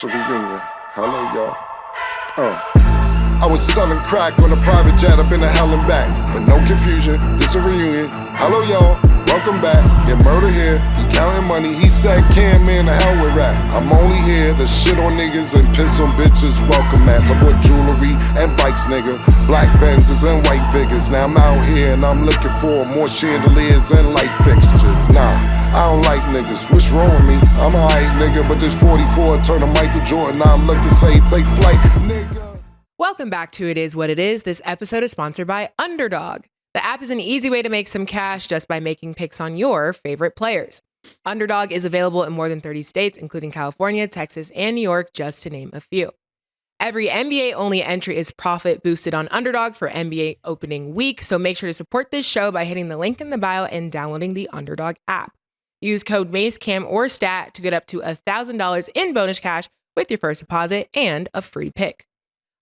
Reunion. Hello, y'all. I was selling crack on a private jet up in the hell and back. But no confusion, this a reunion. Hello, y'all. Welcome back. Get murder here. He counting money. He said, "Can man, the hell with rap. I'm only here to shit on niggas and piss on bitches. Welcome, ass. I bought jewelry and bikes, nigga. Black Benzes and white Vigors. Now I'm out here and I'm looking for more chandeliers and light fixtures. Nah. I don't like niggas, what's wrong with me? I'm a hype nigga, but this 44 turn to Michael Jordan. I look and say, take flight, nigga. Welcome back to It Is What It Is. This episode is sponsored by Underdog. The app is an easy way to make some cash just by making picks on your favorite players. Underdog is available in more than 30 states, including California, Texas, and New York, just to name a few. Every NBA-only entry is profit boosted on Underdog for NBA opening week, so make sure to support this show by hitting the link in the bio and downloading the Underdog app. Use code MACECAM or STAT to get up to $1,000 in bonus cash with your first deposit and a free pick.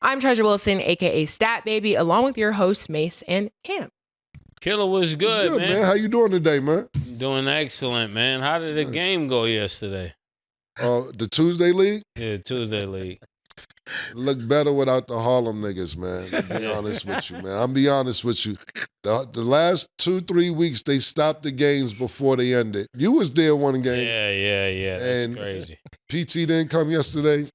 I'm Treasure Wilson, aka Stat Baby, along with your hosts Mase and Cam. Killa was good, man. How you doing today, man? Doing excellent, man. How did the game go yesterday? The Tuesday League? Yeah, Tuesday League. Look better without the Harlem niggas, man. I'll be honest with you, man. I'll be honest with you. The last 2-3 weeks, they stopped the games before they ended. You was there one game. Yeah. That's and crazy. PT didn't come yesterday.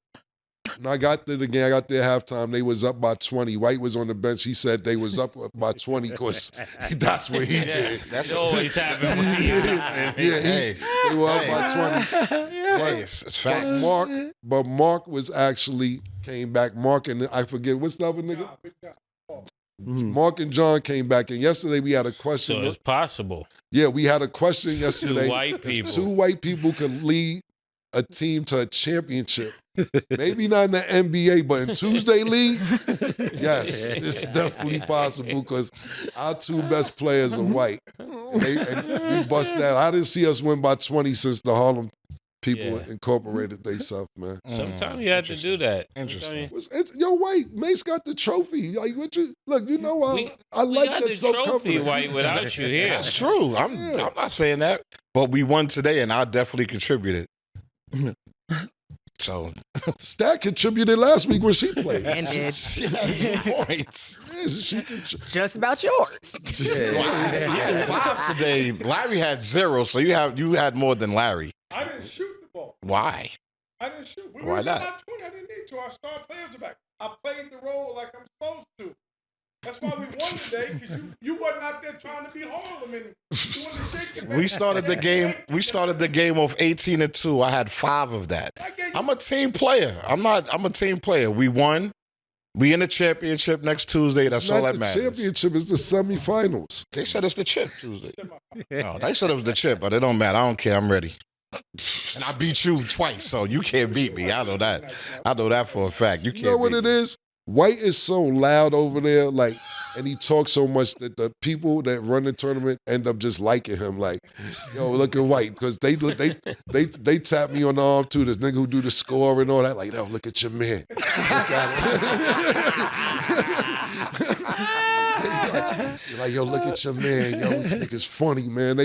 And I got there again. I got there halftime. They was up by 20. White was on the bench. He said they was up by 20 because that's what he did. That's always happening. They were up by 20. It's facts. But Mark was actually came back. Mark and I forget what's the other nigga. Mark and John came back, and yesterday we had a question. So it's possible. Yeah, we had a question yesterday. Two white people could lead a team to a championship. Maybe not in the NBA, but in Tuesday League, yes, it's definitely possible because our two best players are white. And we bust that. I didn't see us win by 20 since the Harlem people incorporated themselves, man. Sometimes you have to do that. Interesting. Yo, White, Mase got the trophy. Like, what you look? You know, I like got that the self-confidence. trophy, White, without you here. That's true. I'm not saying that, but we won today, and I definitely contributed. So Stat contributed last week when she played. And did. she had 2 points. Just about yours. Yeah, 5 today. Larry had 0, so you had more than Larry. I didn't shoot the ball. Why? I didn't shoot. Why not? About 20. I didn't need to. Our star players are back. I played the role like I'm supposed to. That's why we won today, because you wasn't out there trying to be Harlem and doing the shit. We started the game. We started the game off 18-2. I had 5 of that. I'm a team player. I'm a team player. We won. We in the championship next Tuesday. That's all that matters. The championship is the semifinals. They said it's the chip Tuesday. No, they said it was the chip, but it don't matter. I don't care. I'm ready. And I beat you twice, so you can't beat me. I know that. I know that for a fact. You can't. You know what beat it me. is? White is so loud over there, like, and he talks so much that the people that run the tournament end up just liking him. Like, yo, look at White, because they tap me on the arm too. This nigga who do the score and all that, like, yo, look at your man. Look at him. You're like, yo, look at your man. Yo, nigga's funny, man.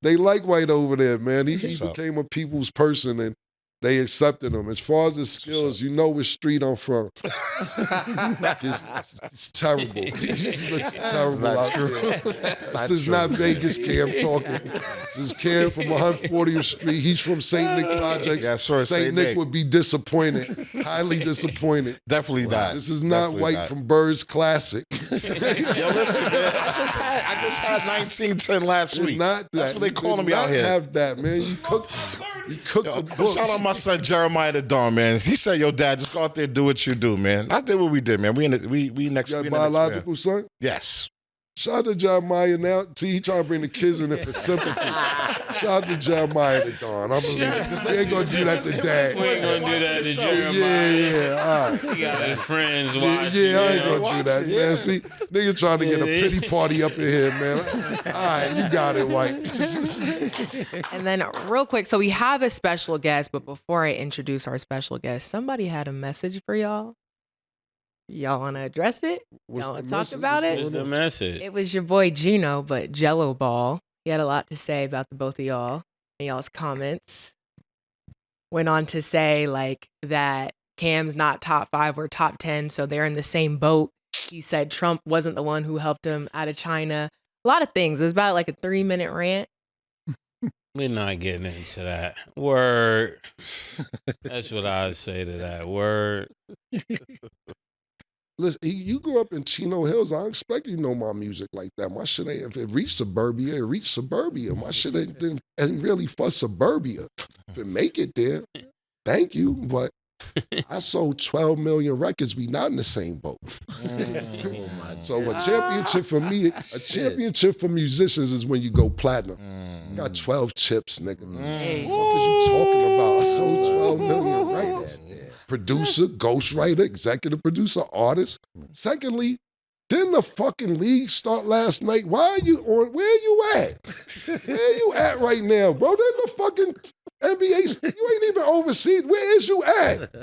They like White over there, man. He became a people's person, and they accepted him. As far as his skills, you know which street I'm from. It's terrible. He just looks terrible out there. This is not Vegas Cam talking. This is Cam from 140th Street. He's from St. Nick Projects. Yeah, sure, St. Nick would be disappointed, highly disappointed. Definitely not. This is not Definitely White not. from Bird's Classic. Yo, listen, man. I just had 19-10 last week. That's what they calling me out here. Have that, man. You cook the books. Shout out my son Jeremiah the Dawn, man. He said, "Yo, Dad, just go out there and do what you do, man." I did what we did, man. We next. Your biological son? Yes. Shout out to Jeremiah now. See, he trying to bring the kids in there for sympathy. Shout out to Jeremiah the Dawn. I believe it. They ain't gonna do that to Dad. We ain't gonna do that to Jeremiah. Yeah, all right. He got his friends watching. Yeah, I ain't gonna do that, man. See, nigga trying to get a pity party up in here, man. All right, you got it, White. And then real quick, so we have a special guest, but before I introduce our special guest, somebody had a message for y'all. Y'all want to address it? Y'all want to talk about it? What's the message? It was your boy Gino, but Jello Ball. He had a lot to say about the both of y'all and y'all's comments. went on to say like that Cam's not top 5 or top 10, so they're in the same boat. He said Trump wasn't the one who helped him out of China. A lot of things. It was about like a 3-minute rant. We're not getting into that. Word. That's what I would say to that. Word. Listen, you grew up in Chino Hills. I expect you know my music like that. My shit ain't, if it reached suburbia, it reached suburbia. My shit ain't really for suburbia. If it make it there, thank you. But I sold 12 million records. We not in the same boat. So a championship for me, a championship for musicians is when you go platinum. I got 12 chips, nigga. What the fuck is you talking about? I sold 12 million records. Producer, ghostwriter, executive producer, artist. Secondly, didn't the fucking league start last night? Why are you on? Where you at? Where you at right now, bro? Didn't the fucking NBA, you ain't even overseas. Where is you at?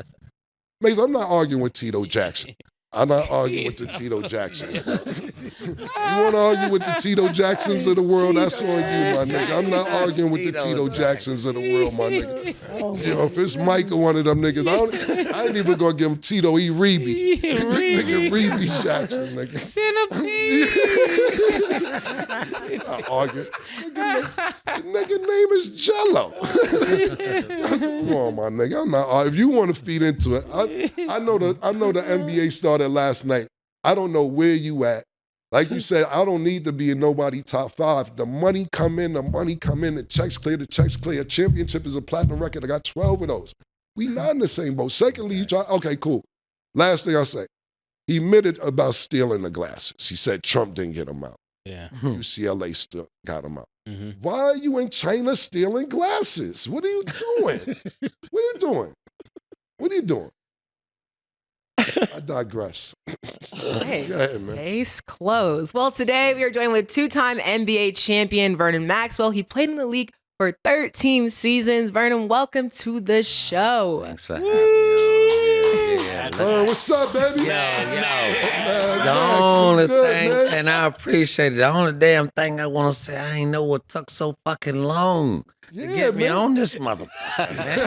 Mase, I'm not arguing with Tito Jackson. I'm not arguing with the Tito Jacksons. Bro. You want to argue with the Tito Jacksons of the world? That's on you, my nigga. I'm not arguing with the Tito Jacksons of the world, my nigga. You know, if it's Mike or one of them niggas, I ain't even gonna give him Tito. He Reeby. Nigga Reeby Jackson, nigga. Not arguing. Nigga name is Jello. Come on, my nigga. I'm not arguing. If you want to feed into it, I know the NBA started last night. I don't know where you at. Like you said, I don't need to be in nobody top 5. The money come in, the checks clear, A championship is a platinum record. I got 12 of those. We not in the same boat. Secondly, you try, okay, cool. Last thing I'll say, he admitted about stealing the glasses. He said Trump didn't get them out. Yeah. UCLA still got them out. Mm-hmm. Why are you in China stealing glasses? What are you doing? What are you doing? What are you doing? I digress. Hey, Go ahead, man. Case closed. Well, today we are joined with 2-time NBA champion Vernon Maxwell. He played in the league for 13 seasons. Vernon, welcome to the show. Thanks for having me on. What's up, baby? The only thing, and I appreciate it. The only damn thing I want to say, I ain't know what took so fucking long to get me on this motherfucker, man.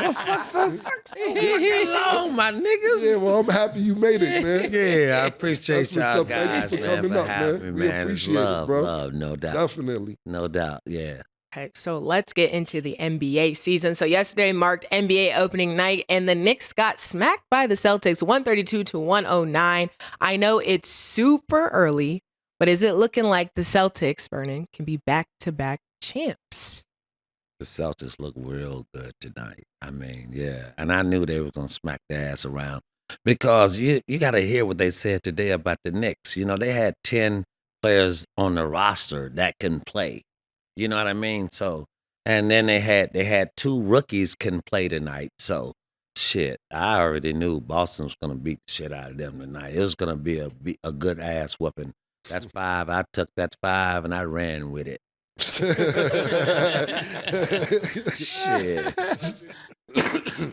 What fuck so fucking long, my niggas? Yeah, well, I'm happy you made it, man. Yeah, I appreciate That's what's y'all up. Thank guys, you for man, coming for up, having man. me, We man. appreciate Love, it, bro. love, no doubt. Definitely. No doubt, yeah. Okay, so let's get into the NBA season. So yesterday marked NBA opening night, and the Knicks got smacked by the Celtics 132-109. I know it's super early, but is it looking like the Celtics, Vernon, can be back-to-back champs? The Celtics look real good tonight. I mean, yeah. And I knew they were going to smack their ass around because you got to hear what they said today about the Knicks. You know, they had 10 players on the roster that can play. You know what I mean? So, and then they had 2 rookies can play tonight. So, shit, I already knew Boston was going to beat the shit out of them tonight. It was going to be a good ass whooping. That's 5. I took that 5 and I ran with it. Shit.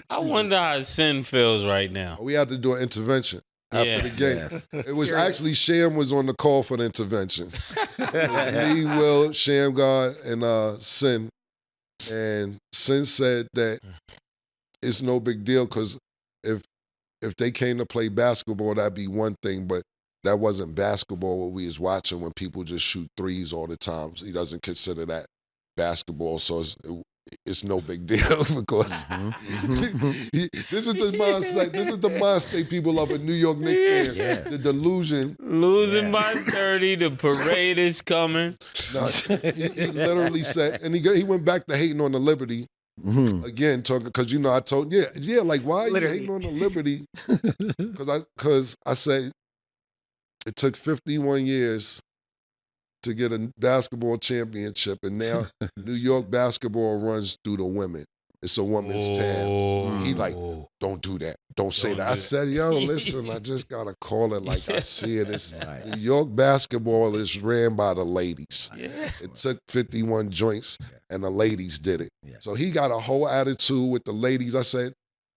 I wonder how Sin feels right now. We had to do an intervention after the game. Yes. It was actually Sham was on the call for the intervention. It was me, Will, Sham God, and Sin. And Sin said that it's no big deal because if they came to play basketball, that'd be one thing, but that wasn't basketball what we was watching when people just shoot threes all the time. So he doesn't consider that basketball, so it's no big deal because this is the mindset. This is the mind state people of a New York Knicks fan. Yeah. The delusion. Losing by 30, the parade is coming. No, he literally said, and he went back to hating on the Liberty again, talking because I told like why are you hating on the Liberty? Because I said it took 51 years to get a basketball championship, and now New York basketball runs through the women. It's a woman's town. He like, don't do that. Don't say that. I said, yo, listen, I just got to call it like I see it. It's New York basketball is ran by the ladies. Yeah. It took 51 joints, and the ladies did it. Yeah. So he got a whole attitude with the ladies. I said,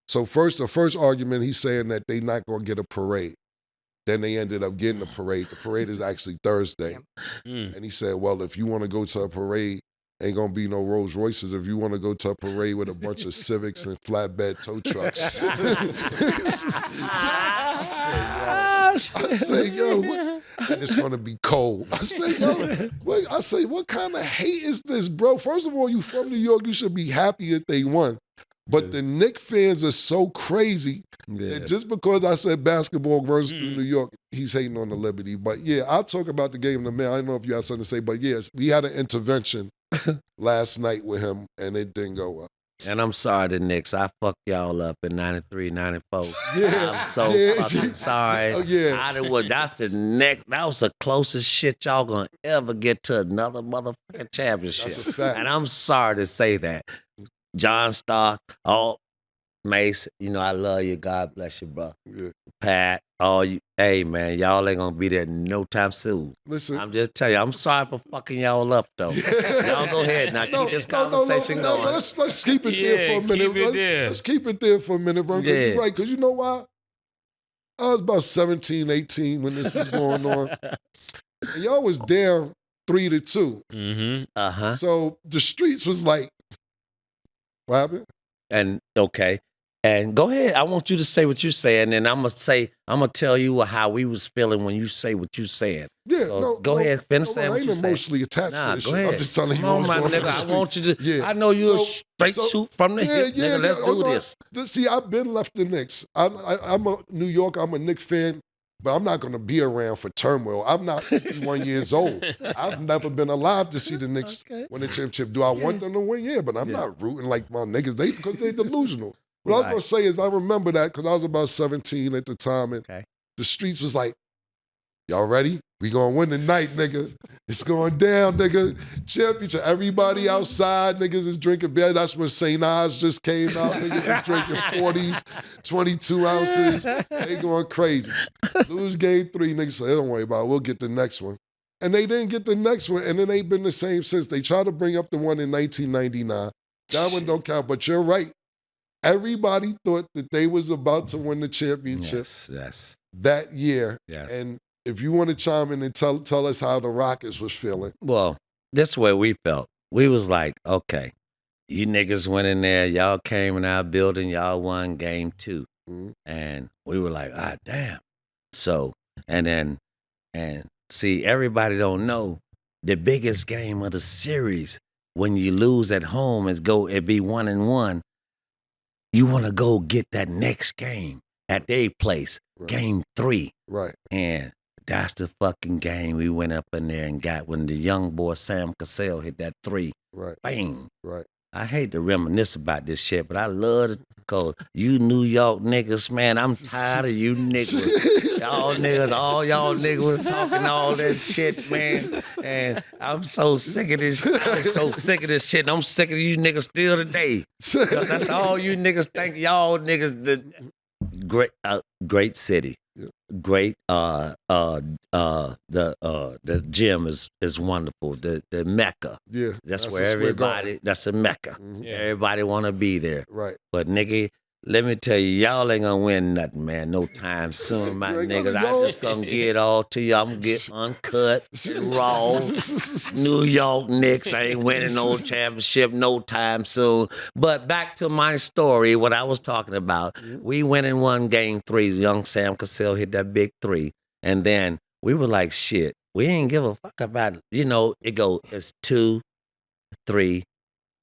so the first argument, he's saying that they not going to get a parade. Then they ended up getting a parade. The parade is actually Thursday. And he said, well, if you want to go to a parade, Ain't gonna be no Rolls Royces if you want to go to a parade with a bunch of Civics and flatbed tow trucks. I say, yo, and it's gonna be cold. I say, yo, what kind of hate is this, bro? First of all, you from New York, you should be happy that they won. But the Knicks fans are so crazy that just because I said basketball runs through New York, he's hating on the Liberty. But yeah, I'll talk about the game in a minute. I don't know if you have something to say, but yes, we had an intervention last night with him, and it didn't go well. And I'm sorry, the Knicks. I fucked y'all up in 93, 94. Yeah, I'm so fucking sorry. Oh, yeah. That's that was the closest shit y'all gonna ever get to another motherfucking championship. That's a fact. And I'm sorry to say that. John Stark, Mase, you know I love you. God bless you, bro. Yeah. Pat, you. Hey, man, y'all ain't gonna be there no time soon. Listen. I'm just telling you, I'm sorry for fucking y'all up, though. Y'all go ahead now. Keep this conversation going. Let's keep it there for a minute. Let's keep it there for a minute, Ron. You're right, because you know why? I was about 17, 18 when this was going on. And y'all was down 3-2. Mm-hmm. Uh-huh. So the streets was like, what happened? And okay. And go ahead. I want you to say what you say, and then I'm gonna tell you how we was feeling when you say what you said. Yeah, so go ahead, finish saying what you ain't emotionally attached to this go shit. ahead. I'm just telling you Come what's on, going my on. nigga. I want you to. Yeah. I know you a straight shoot from the hip, nigga. Let's do this. See, I've been left the Knicks. I'm a New York. I'm a Knicks fan, but I'm not going to be around for turmoil. I'm not 51 years old. I've never been alive to see the Knicks win the championship. Do I want them to win? Yeah, but I'm not rooting like my niggas. Because they're delusional. What I was going to say is I remember that because I was about 17 at the time, and the streets was like, y'all ready? We going to win tonight, nigga. It's going down, nigga. Championship. Everybody outside, niggas is drinking beer. That's when St. Ives just came out. Niggas is drinking 40s, 22 ounces. They going crazy. Lose game 3, niggas say, don't worry about it. We'll get the next one. And they didn't get the next one, and it ain't been the same since. They tried to bring up the one in 1999. That one don't count, but you're right. Everybody thought that they was about to win the championship that year. Yes. And if you want to chime in and tell us how the Rockets was feeling. Well, this is where we felt. We was like, okay, you niggas went in there, y'all came in our building, y'all won game 2. Mm-hmm. And we were like, damn. So, and see, everybody don't know the biggest game of the series when you lose at home is it be 1-1. You want to go get that next game at their place, game 3. Right. And that's the fucking game we went up in there and got when the young boy Sam Cassell hit that 3. Right. Bang. Right. I hate to reminisce about this shit, but I love it because you New York niggas, man, I'm tired of you niggas. Y'all niggas, all y'all niggas talking all that shit, man. And I'm so sick of this. I'm so sick of this shit. And I'm sick of you niggas still today. Because that's all you niggas think. Y'all niggas, the great city. Yeah. Great, the gym is wonderful. The Mecca. Yeah. That's where everybody, that's a Mecca. Mm-hmm. Yeah. Everybody want to be there. Right. But nigga, let me tell you, y'all ain't gonna win nothing, man, no time soon, my niggas. I just gonna get it all to you. I'm gonna get uncut, raw. New York Knicks ain't winning no championship no time soon. But back to my story, what I was talking about. We went and won game 3. Young Sam Cassell hit that big 3. And then we were like, shit, we ain't give a fuck about it. You know, it's 2, 3,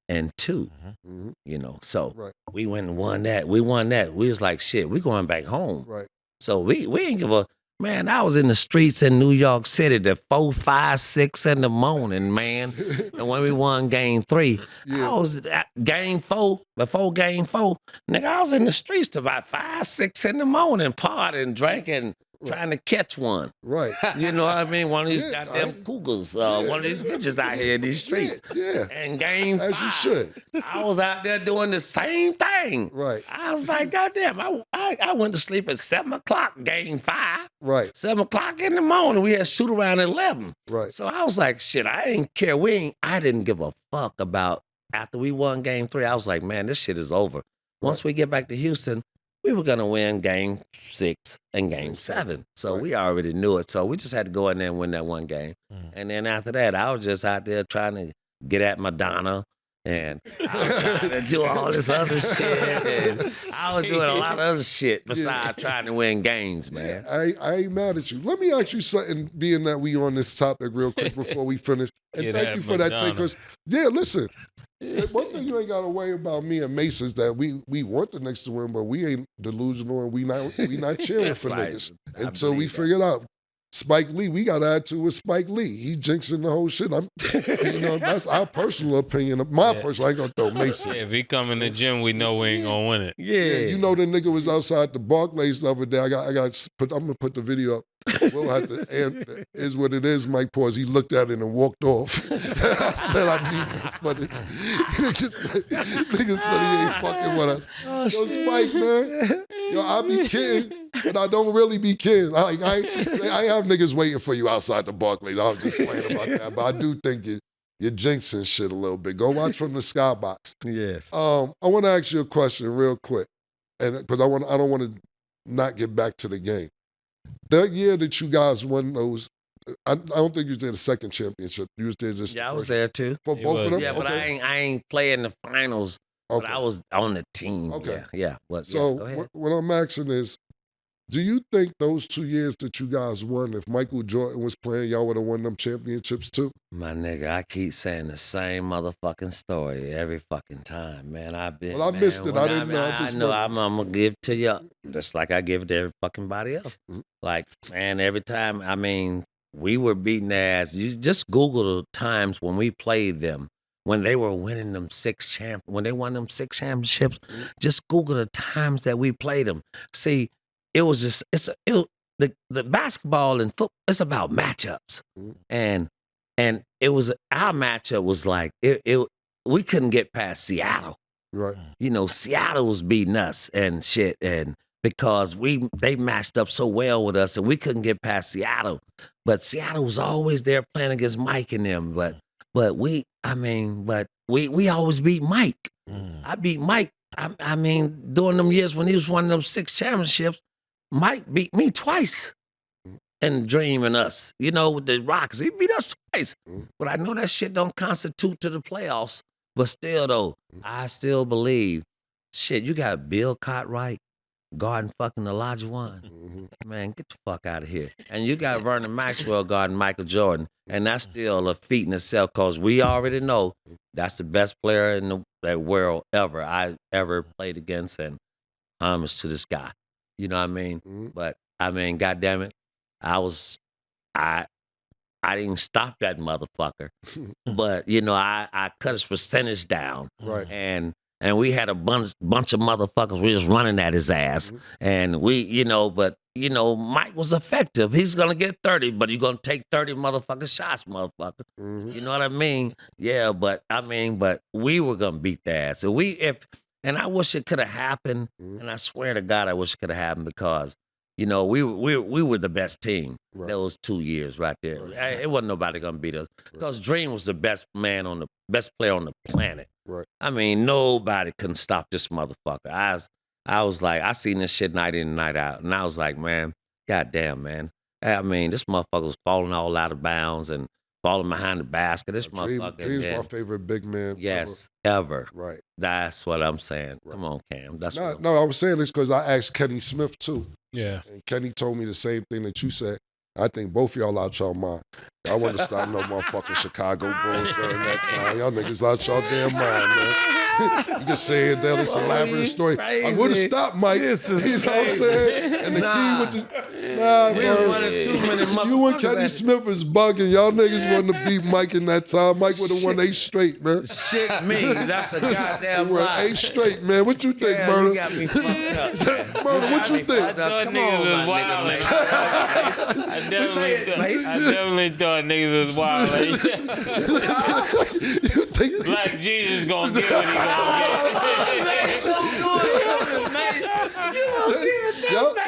and 2. Mm-hmm. You know, so we went and won that. We won that. We was like, shit, we going back home. Right. So we ain't give a, man, I was in the streets in New York City at 4, 5, 6 in the morning, man. And when we won game 3, I was at game 4, before game 4, nigga, I was in the streets till about 5, 6 in the morning, partying, drinking, trying to catch one. Right. You know what I mean? One of these goddamn cougars, one of these bitches out here in these streets. Yeah. And game 5, as you should. I was out there doing the same thing. Right. I was like, goddamn, I went to sleep at 7 o'clock, game 5. Right. 7 o'clock in the morning. We had shoot around at 11. Right. So I was like, shit, I didn't care. I didn't give a fuck about, after we won game 3, I was like, man, this shit is over. Once we get back to Houston, we were going to win game 6 and game 7. So we already knew it. So we just had to go in there and win that one game. And then after that, I was just out there trying to get at Madonna. And I was trying to do all this other shit. And I was doing a lot of other shit besides trying to win games, man. I ain't mad at you. Let me ask you something, being that we on this topic real quick before we finish. And thank you for that take. Because, listen, one thing you ain't got to worry about me and Mase is that we want the Knicks to win, but we ain't delusional and we not cheering for niggas. Until we figure it out. Spike Lee, we got to add to with Spike Lee. He jinxing the whole shit. That's our personal opinion. My personal, I ain't going to throw Mase in. If he come in the gym, we know we ain't going to win it. Yeah, you know the nigga was outside the Barclays the other day. I'm going to put the video up. We'll have to, and is what it is, Mike Pause. He looked at it and walked off. I said, I need that footage. Nigga said he ain't fucking with us. Yo, Spike, man. Yo, I be kidding, but I don't really be kidding. I have niggas waiting for you outside the Barclays. I was just playing about that, but I do think you're jinxing shit a little bit. Go watch from the skybox. Yes. I want to ask you a question real quick, and because I don't want to not get back to the game. That year that you guys won those, I don't think you did a second championship. You was there just I was there too. For both of them? Yeah, but I ain't playing the finals. But I was on the team. Okay. Yeah. But, so go ahead. what I'm asking is, do you think those 2 years that you guys won, if Michael Jordan was playing, y'all would have won them championships too? My nigga, I keep saying the same motherfucking story every fucking time, man. I've been. Well, I missed it. I didn't know. I know. I'm gonna give to you just like I give it to every fucking body else. Mm-hmm. Like, man, every time. I mean, we were beating their ass. You just Google the times when we played them. When they were winning them when they won them 6 championships, just Google the times that we played them. See, it was just the basketball and football. It's about matchups, and it was our matchup was like we couldn't get past Seattle. Right. You know, Seattle was beating us and shit, and because they matched up so well with us, and we couldn't get past Seattle. But Seattle was always there playing against Mike and them, But we always beat Mike. I beat Mike. I mean, during them years when he was winning them 6 championships, Mike beat me twice. And Dream and us, with the Rockets. He beat us twice. But I know that shit don't constitute to the playoffs. But still, though, I still believe, shit, you got Bill Cartwright guarding fucking Elijah Wan. Man, get the fuck out of here. And you got Vernon Maxwell guarding Michael Jordan. And that's still a feat in itself because we already know that's the best player in the world I ever played against, and homage to this guy. You know what I mean? But, I mean, goddamn it, I didn't stop that motherfucker. But, I cut his percentage down. Right. And we had a bunch of motherfuckers. We just running at his ass. And but Mike was effective. He's going to get 30, but he's going to take 30 motherfucking shots, motherfucker. You know what I mean? Yeah, but we were going to beat their ass. And I wish it could have happened. And I swear to God, I wish it could have happened because, we were the best team. Right. Those 2 years right there. Right. It wasn't nobody going to beat us because Dream was the best player on the planet. Right. I mean, nobody can stop this motherfucker. I was like, I seen this shit night in and night out. And I was like, man, goddamn, man. I mean, this motherfucker was falling all out of bounds and falling behind the basket. This motherfucker. Dream's my favorite big man. Yes, ever. Right. That's what I'm saying. Right. Come on, Cam. No, I was saying this because I asked Kenny Smith, too. Yeah. And Kenny told me the same thing that you said. I think both of y'all out y'all mind. I want to start no motherfucking Chicago Bulls during that time. Y'all niggas out y'all damn mind, man. You can say it there, this elaborate story. I would have stopped, Mike. This is you know what I'm saying? And the key with the... we bro. wanted 2 minute You and Kenny Smith is bugging. Y'all niggas wanted to beat Mike in that time. Mike would have won 8 straight, man. Shit me. That's a goddamn lie. 8 straight, man. What you think, Yeah, Murder? you got me fucked up. Murder, what you think? Come on, my nigga. I definitely thought niggas was wild. You think Like Jesus gonna get what he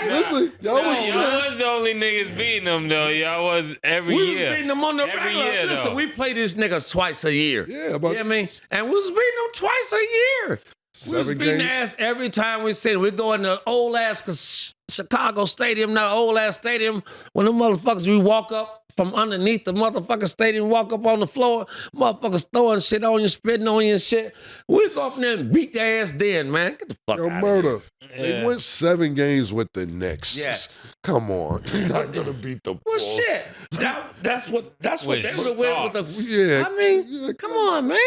listen, y'all was Y'all was the only niggas beating them though. Y'all was every We year. was beating them on the Every regular. year, Listen, though. we play these niggas twice a year. Yeah, but You know what I mean? And we was beating them twice a year. We was 7 beating games. their ass every time we seen. We go in the old ass Chicago stadium, not old ass stadium. When them motherfuckers, we walk up from underneath the motherfucking stadium, walk up on the floor, motherfuckers throwing shit on you, spitting on you and shit. We go up there and beat their ass then, man. Get the fuck out of Murder. here. They went 7 games with the Knicks. Yes. Come on. They're not going to beat the Well, Bulls. shit. That's what they would have went with the. Yeah. I mean, Yeah, come on, man.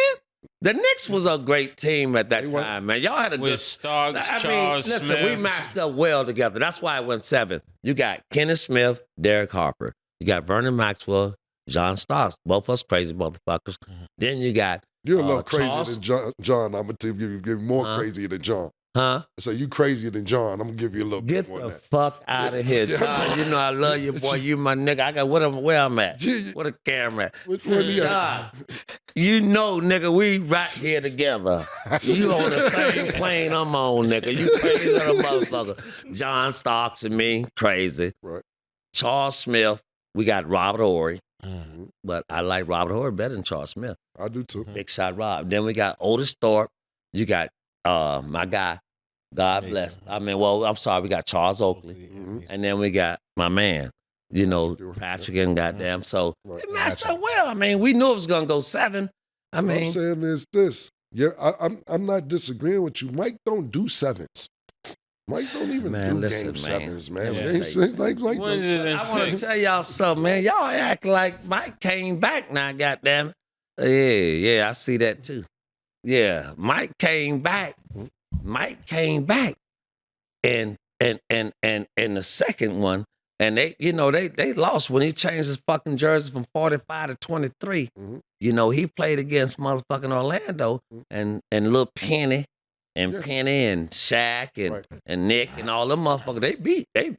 The Knicks was a great team at that time, man. Y'all had a With good. Starks, I mean, Charles listen, Smith. we matched up well together. That's why I went 7. You got Kenneth Smith, Derek Harper. You got Vernon Maxwell, John Starks. Both us crazy motherfuckers. Then you got You're a little crazier Charles. than John. I'm going to give you more crazier than John. Huh? So you crazier than John. I'm going to give you a little Get bit more the than that. fuck out of here, Yeah. John. You know I love you, boy. You my nigga. I got where I'm at. Yeah. Where the camera at? Which one you at? John, you know, nigga, we right here together. You on the same plane I'm on, nigga. You crazy little motherfucker. John Starks and me, crazy. Right. Charles Smith, we got Robert Horry. Mm-hmm. But I like Robert Horry better than Charles Smith. I do too. Big shot Rob. Then we got Otis Thorpe. You got my guy, God Mason. bless. I mean, well, I'm sorry, we got Charles Oakley. Mhm. And then we got my man, you know, Stewart. Patrick and goddamn. So Right. it matched up well. I mean, we knew it was gonna go 7. I What I'm mean, saying is this. Yeah, I'm not disagreeing with you. Mike don't do 7s. Mike don't even Man, do listen, game man. 7s, man. Yeah. Game 6, like When is it in I want to 6? tell y'all something, man. Y'all act like Mike came back now, goddamn it. Yeah, I see that too. Yeah, Mike came back. Mike came back. And the second one, and they lost when he changed his fucking jersey from 45 to 23. Mhm. You know, he played against motherfucking Orlando and Lil Penny and Yeah. Penny and Shaq and, Right. and Nick and all them motherfuckers. They beat. They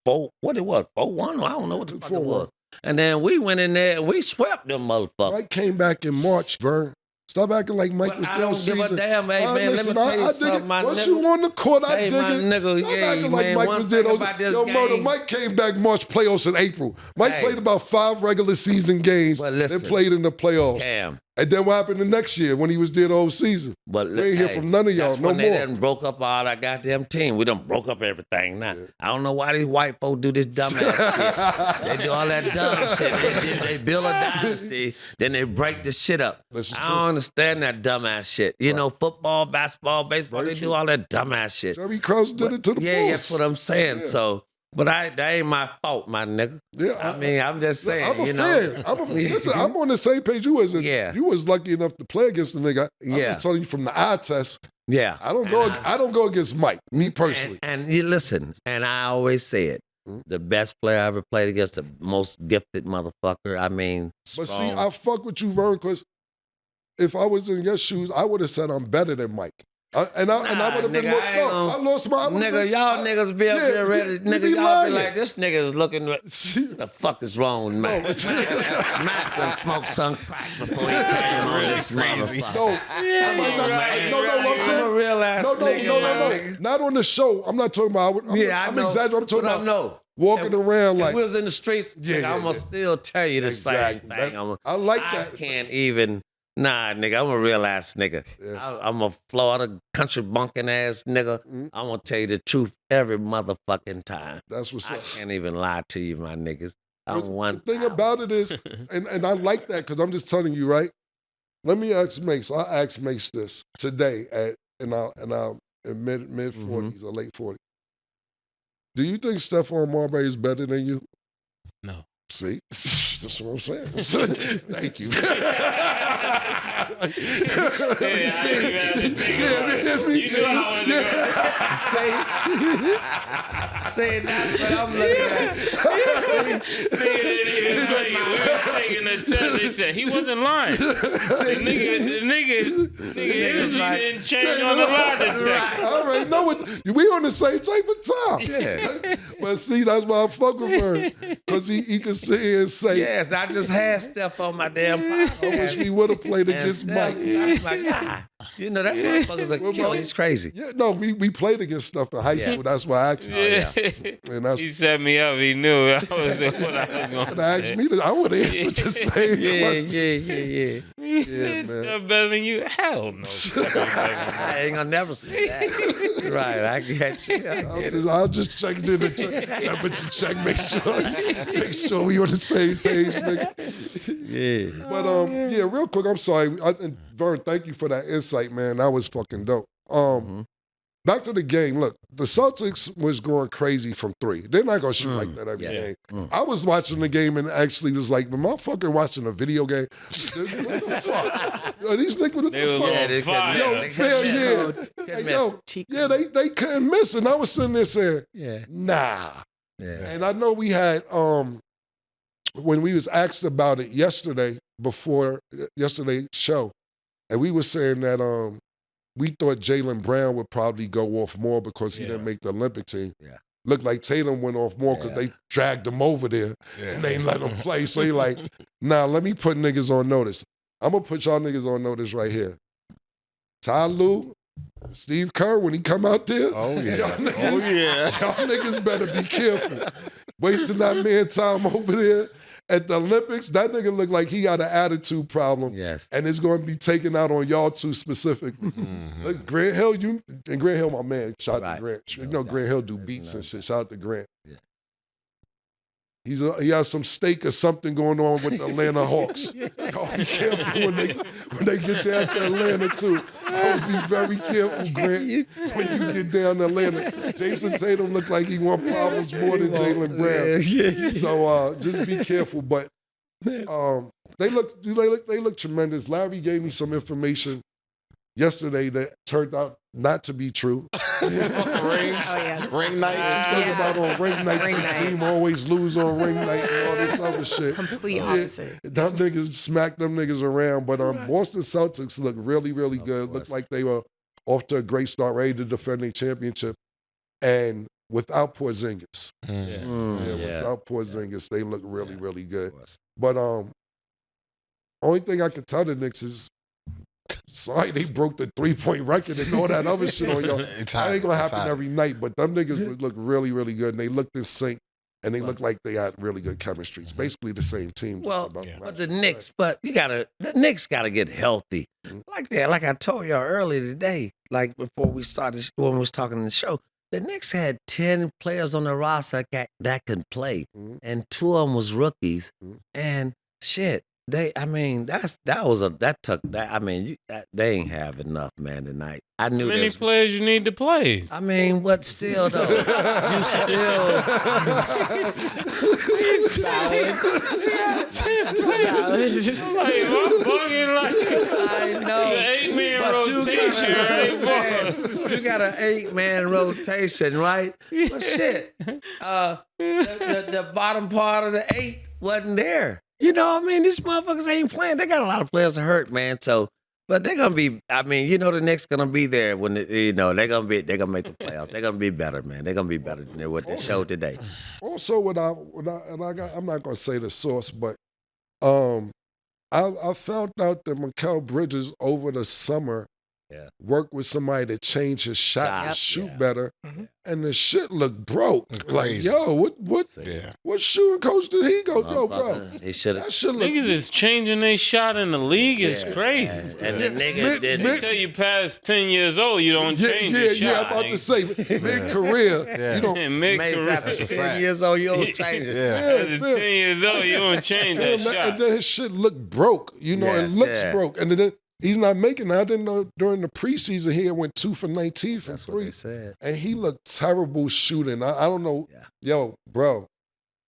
4-1. I don't know what the fuck it 4-1. was. And then we went in there and we swept them motherfuckers. Mike came back in March, Vern. Stop acting like Mike But was I there all don't give a season. damn, hey, man. Listen, let me tell you I dig something, it. my Once nigga. you on the court, I Hey, dig my it. nigga, Stop yeah, acting like man, Mike one was there. thing about this Murder, game- Mike came back March playoffs in April. Mike Hey. played about 5 regular season games, Well, then listen. played in the playoffs. Damn. And then what happened the next year when he was there the whole season? But We ain't hear from none of y'all that's no when more. They done broke up all that goddamn team. We done broke up everything now. I don't know why these white folk do this dumbass shit. They do all that dumb shit. They build a dynasty, then they break the shit up. Listen I to don't understand that dumbass shit. You know, football, basketball, baseball, Very they true. do all that dumbass shit. Jerry Krause did it to the Yeah, Bulls. that's what I'm saying. Yeah. So, but that ain't my fault, my nigga. Yeah, I mean, I'm just saying, I'm a you know. fan. Listen, I'm on the same page you was. Yeah. You was lucky enough to play against the nigga. I'm Yeah. just telling you from the eye test. Yeah. I don't And go. I don't go against Mike. Me personally. And you listen, and I always say it. The best player I ever played against, the most gifted motherfucker. I mean, But see, strong. I fuck with you, Vern, because if I was in your shoes, I would have said I'm better than Mike. And I would have been. nigga, I ain't I lost my. I would've nigga, been- y'all niggas be up yeah, there ready. you Nigga, be y'all lying. be like, this nigga is looking. The fuck is wrong with Max? Max done smoked some crack before he came on this motherfucker. No, I might not. right, No, right, what I'm saying. I'm a real ass No, nigga. Not on the show. I'm not talking about. I'm Yeah, I know. exaggerating. I'm talking But I about know. walking around If like. we was in the streets, Yeah, nigga, yeah, I'm gonna yeah. still tell you the Exactly. same thing. I like I that. can't even. Nah, nigga, I'm a real ass nigga. Yeah. I'm a Florida country bunking ass nigga. Mhm. I'm gonna tell you the truth every motherfucking time. That's what's I up. can't even lie to you, my niggas. I'm The thing about it is, and I like that because I'm just telling you, right? Let me ask Mase. I asked Mase this today in mid 40s or late 40s. Do you think Stephon Marbury is better than you? No. See, that's what I'm saying. Thank you. Say that's what I'm looking at. Taking the test. They said he wasn't lying. The nigga didn't change on the lie detector. I already know what we on the same type of time. Yeah. But see, that's why I fuck with her because he can sit here and say, Yes, I just had Steph on my damn podcast. "I wish we would have played And against Steph, Mike." that's my guy. You know that motherfucker's a Well, killer. Mike- He's crazy. Yeah, no, we played against stuff in high school. That's why I asked you. And that's He set me up. He knew what I was and going I asked to me. I would have answered the same Yeah, question. yeah. He Yeah, said man. Steph better than you. Hell no. I ain't gonna never say that. Right, I get you. I'll just check it in the temperature check. Make sure we on the same page, nigga. Yeah. But yeah, real quick, I'm sorry. And Vern, thank you for that insight, man. That was fucking dope. Back to the game. Look, the Celtics was going crazy from 3. They're not gonna shoot like that every game. I was watching the game and actually was like, "Man, motherfucker, watching a video game. What the fuck? Yo, these niggas, what the fuck? Yo, fair, yeah, they couldn't miss, and I was sitting there saying, nah. Yeah. And I know we had when we was asked about it yesterday before yesterday's show, and we were saying that we thought Jaylen Brown would probably go off more because he didn't make the Olympic team. Yeah. Looked like Tatum went off more because they dragged him over there and they ain't let him play. So he like, nah, let me put niggas on notice. I'm going to put y'all niggas on notice right here. Ty Lue, Steve Kerr, when he come out there, y'all niggas better be careful. Wasting that man time over there. At the Olympics, that nigga looked like he got an attitude problem. Yes. And it's going to be taken out on y'all two specifically. Look, Grant Hill, Grant Hill, my man, shout out to Grant. You know Grant Hill do beats and shit. Shout out to Grant. Yeah. He has some stake or something going on with the Atlanta Hawks. Y'all be careful when they get down to Atlanta too. I would be very careful, Grant, when you get down to Atlanta. Jason Tatum looked like he want problems more than Jaylen Brown. So just be careful. But they look tremendous. Larry gave me some information yesterday that turned out not to be true. Ring night. Talking about on ring night, the team always lose on ring night and all this other shit. Complete opposite. Them niggas smack them niggas around. But Boston Celtics look really, really good. Looked like they were off to a great start, ready to defend their championship. And without Porzingis. Without Porzingis, they look really, really good. But only thing I can tell the Knicks is, sorry, they broke the 3-point record and all that other shit on y'all. That ain't gonna happen every night, but them niggas would look really, really good, and they looked in sync, and they looked like they had really good chemistry. It's basically the same team. Well, but the Knicks, the Knicks gotta get healthy. Like that, like I told y'all earlier today, like before we started, when we was talking in the show, the Knicks had 10 players on the roster that could play, and 2 of them was rookies, and shit. They ain't have enough, man, tonight. I knew many players you need to play. I mean, what still though? You still I know. 8-man rotation, You got an 8-man rotation, right? But shit, the bottom part of the 8 wasn't there. You know what I mean? These motherfuckers ain't playing. They got a lot of players hurt, man. So, but they're gonna be. I mean, the Knicks gonna be there when they're gonna make the playoffs. They're gonna be better, man. They're gonna be better than what they showed today. Also, I'm not gonna say the source, but I found out that Mikal Bridges over the summer worked with somebody to change his shot and shoot better, and the shit looked broke. Like, yo, what shooting coach did he go? Yo, bro, he should have. Niggas is changing their shot in the league. It's crazy. And the nigga did. Until you pass 10 years old, you don't change your shot. Yeah, I'm about to say mid-career, you don't. Mid-career. After 10 years old, you don't change it. After 10 years old, you don't change that shot. And then his shit looked broke. It looks broke, and then. He's not making it. I didn't know during the preseason he went 2 for 19 from 3. What they said. And he looked terrible shooting. I don't know. Yeah. Yo, bro.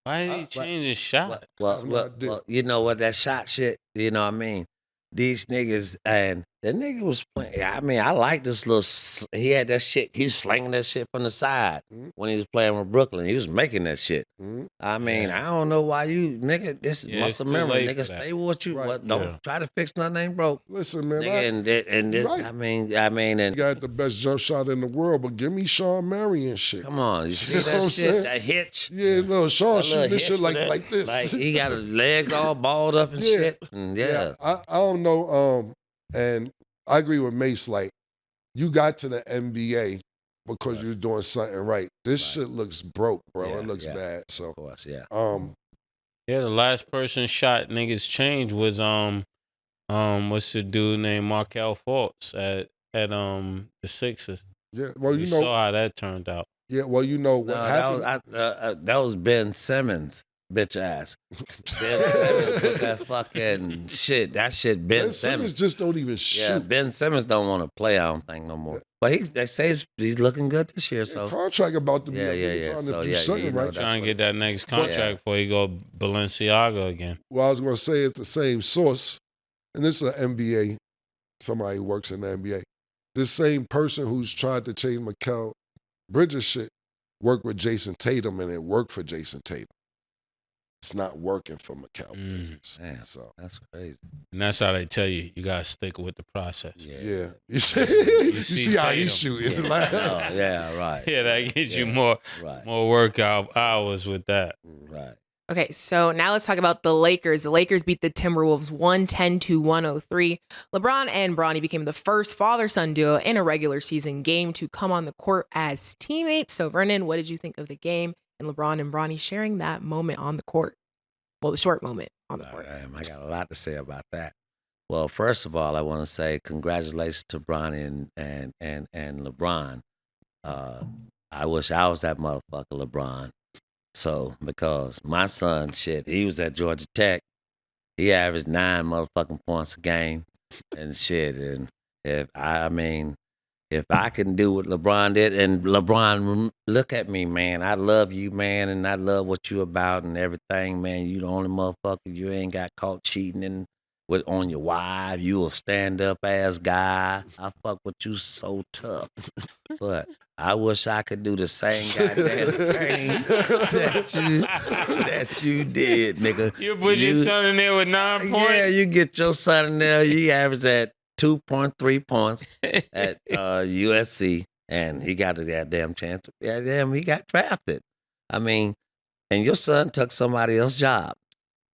Why did he change his shot? Well, you know what? That shot shit, you know what I mean? These niggas, and the nigga was playing. I mean, I like this little, he had that shit. He was slinging that shit from the side when he was playing with Brooklyn. He was making that shit. I mean, I don't know why you, nigga, this is muscle memory. Nigga, stay with what you, don't try to fix nothing ain't broke. Listen, man. Nigga, and this, I mean, and. You got the best jump shot in the world, but give me Sean Marion shit. Come on, you see that shit, that hitch? Yeah, no, Sean shoot this shit like this. Like, he got his legs all balled up and shit. And I don't know, and I agree with Mase, like, you got to the NBA because you're doing something right. This shit looks broke, bro. It looks bad. So, of course, the last person shot niggas changed was What's the dude named Markel Fultz at the Sixers? Yeah, well, You you know, saw how that turned out. yeah, well, you know what No, happened. that was Ben Simmons, bitch ass. Ben Simmons with that fucking shit. That shit, Ben Ben Simmons Simmons. just don't even Yeah, shoot. Ben Simmons don't want to play. I don't think no more. But they say he's looking good this year. Yeah, So contract about to be Yeah, up. yeah, They're yeah. trying So, to do yeah, something you know right. that's Trying to get that next Yeah. contract before he go Balenciaga again. Well, I was going to say it's the same source, and this is an NBA, somebody who works in the NBA. This same person who's tried to change Mikal Bridges shit worked with Jason Tatum, and it worked for Jason Tatum. It's not working for Mikal Bridges. Damn. So that's crazy. And that's how they tell you gotta stick with the process. yeah, you see how he's Tatum. shooting. Yeah, Like- no, yeah, right. Yeah, that gets you Yeah. more Right, workout hours with that. right. Okay, so now let's talk about the Lakers. The Lakers beat the Timberwolves 110-103. LeBron and Bronny became the first father-son duo in a regular season game to come on the court as teammates. So, Vernon, what did you think of the game and LeBron and Bronny sharing that moment on the court? Well, the short moment on the court. I got a lot to say about that. Well, first of all, I want to say congratulations to Bronny and LeBron. I wish I was that motherfucker, LeBron. So, because my son, shit, he was at Georgia Tech. He averaged 9 motherfucking points a game and shit. And if I can do what LeBron did, and LeBron, look at me, man. I love you, man, and I love what you about and everything, man. You the only motherfucker. You ain't got caught cheating on your wife. You a stand-up ass guy. I fuck with you so tough. But I wish I could do the same goddamn thing that you did, nigga. You put your son in there with 9 points. Yeah, you get your son in there. You average at 2.3 points at USC, and he got a goddamn chance. Yeah, damn, he got drafted. I mean, and your son took somebody else's job,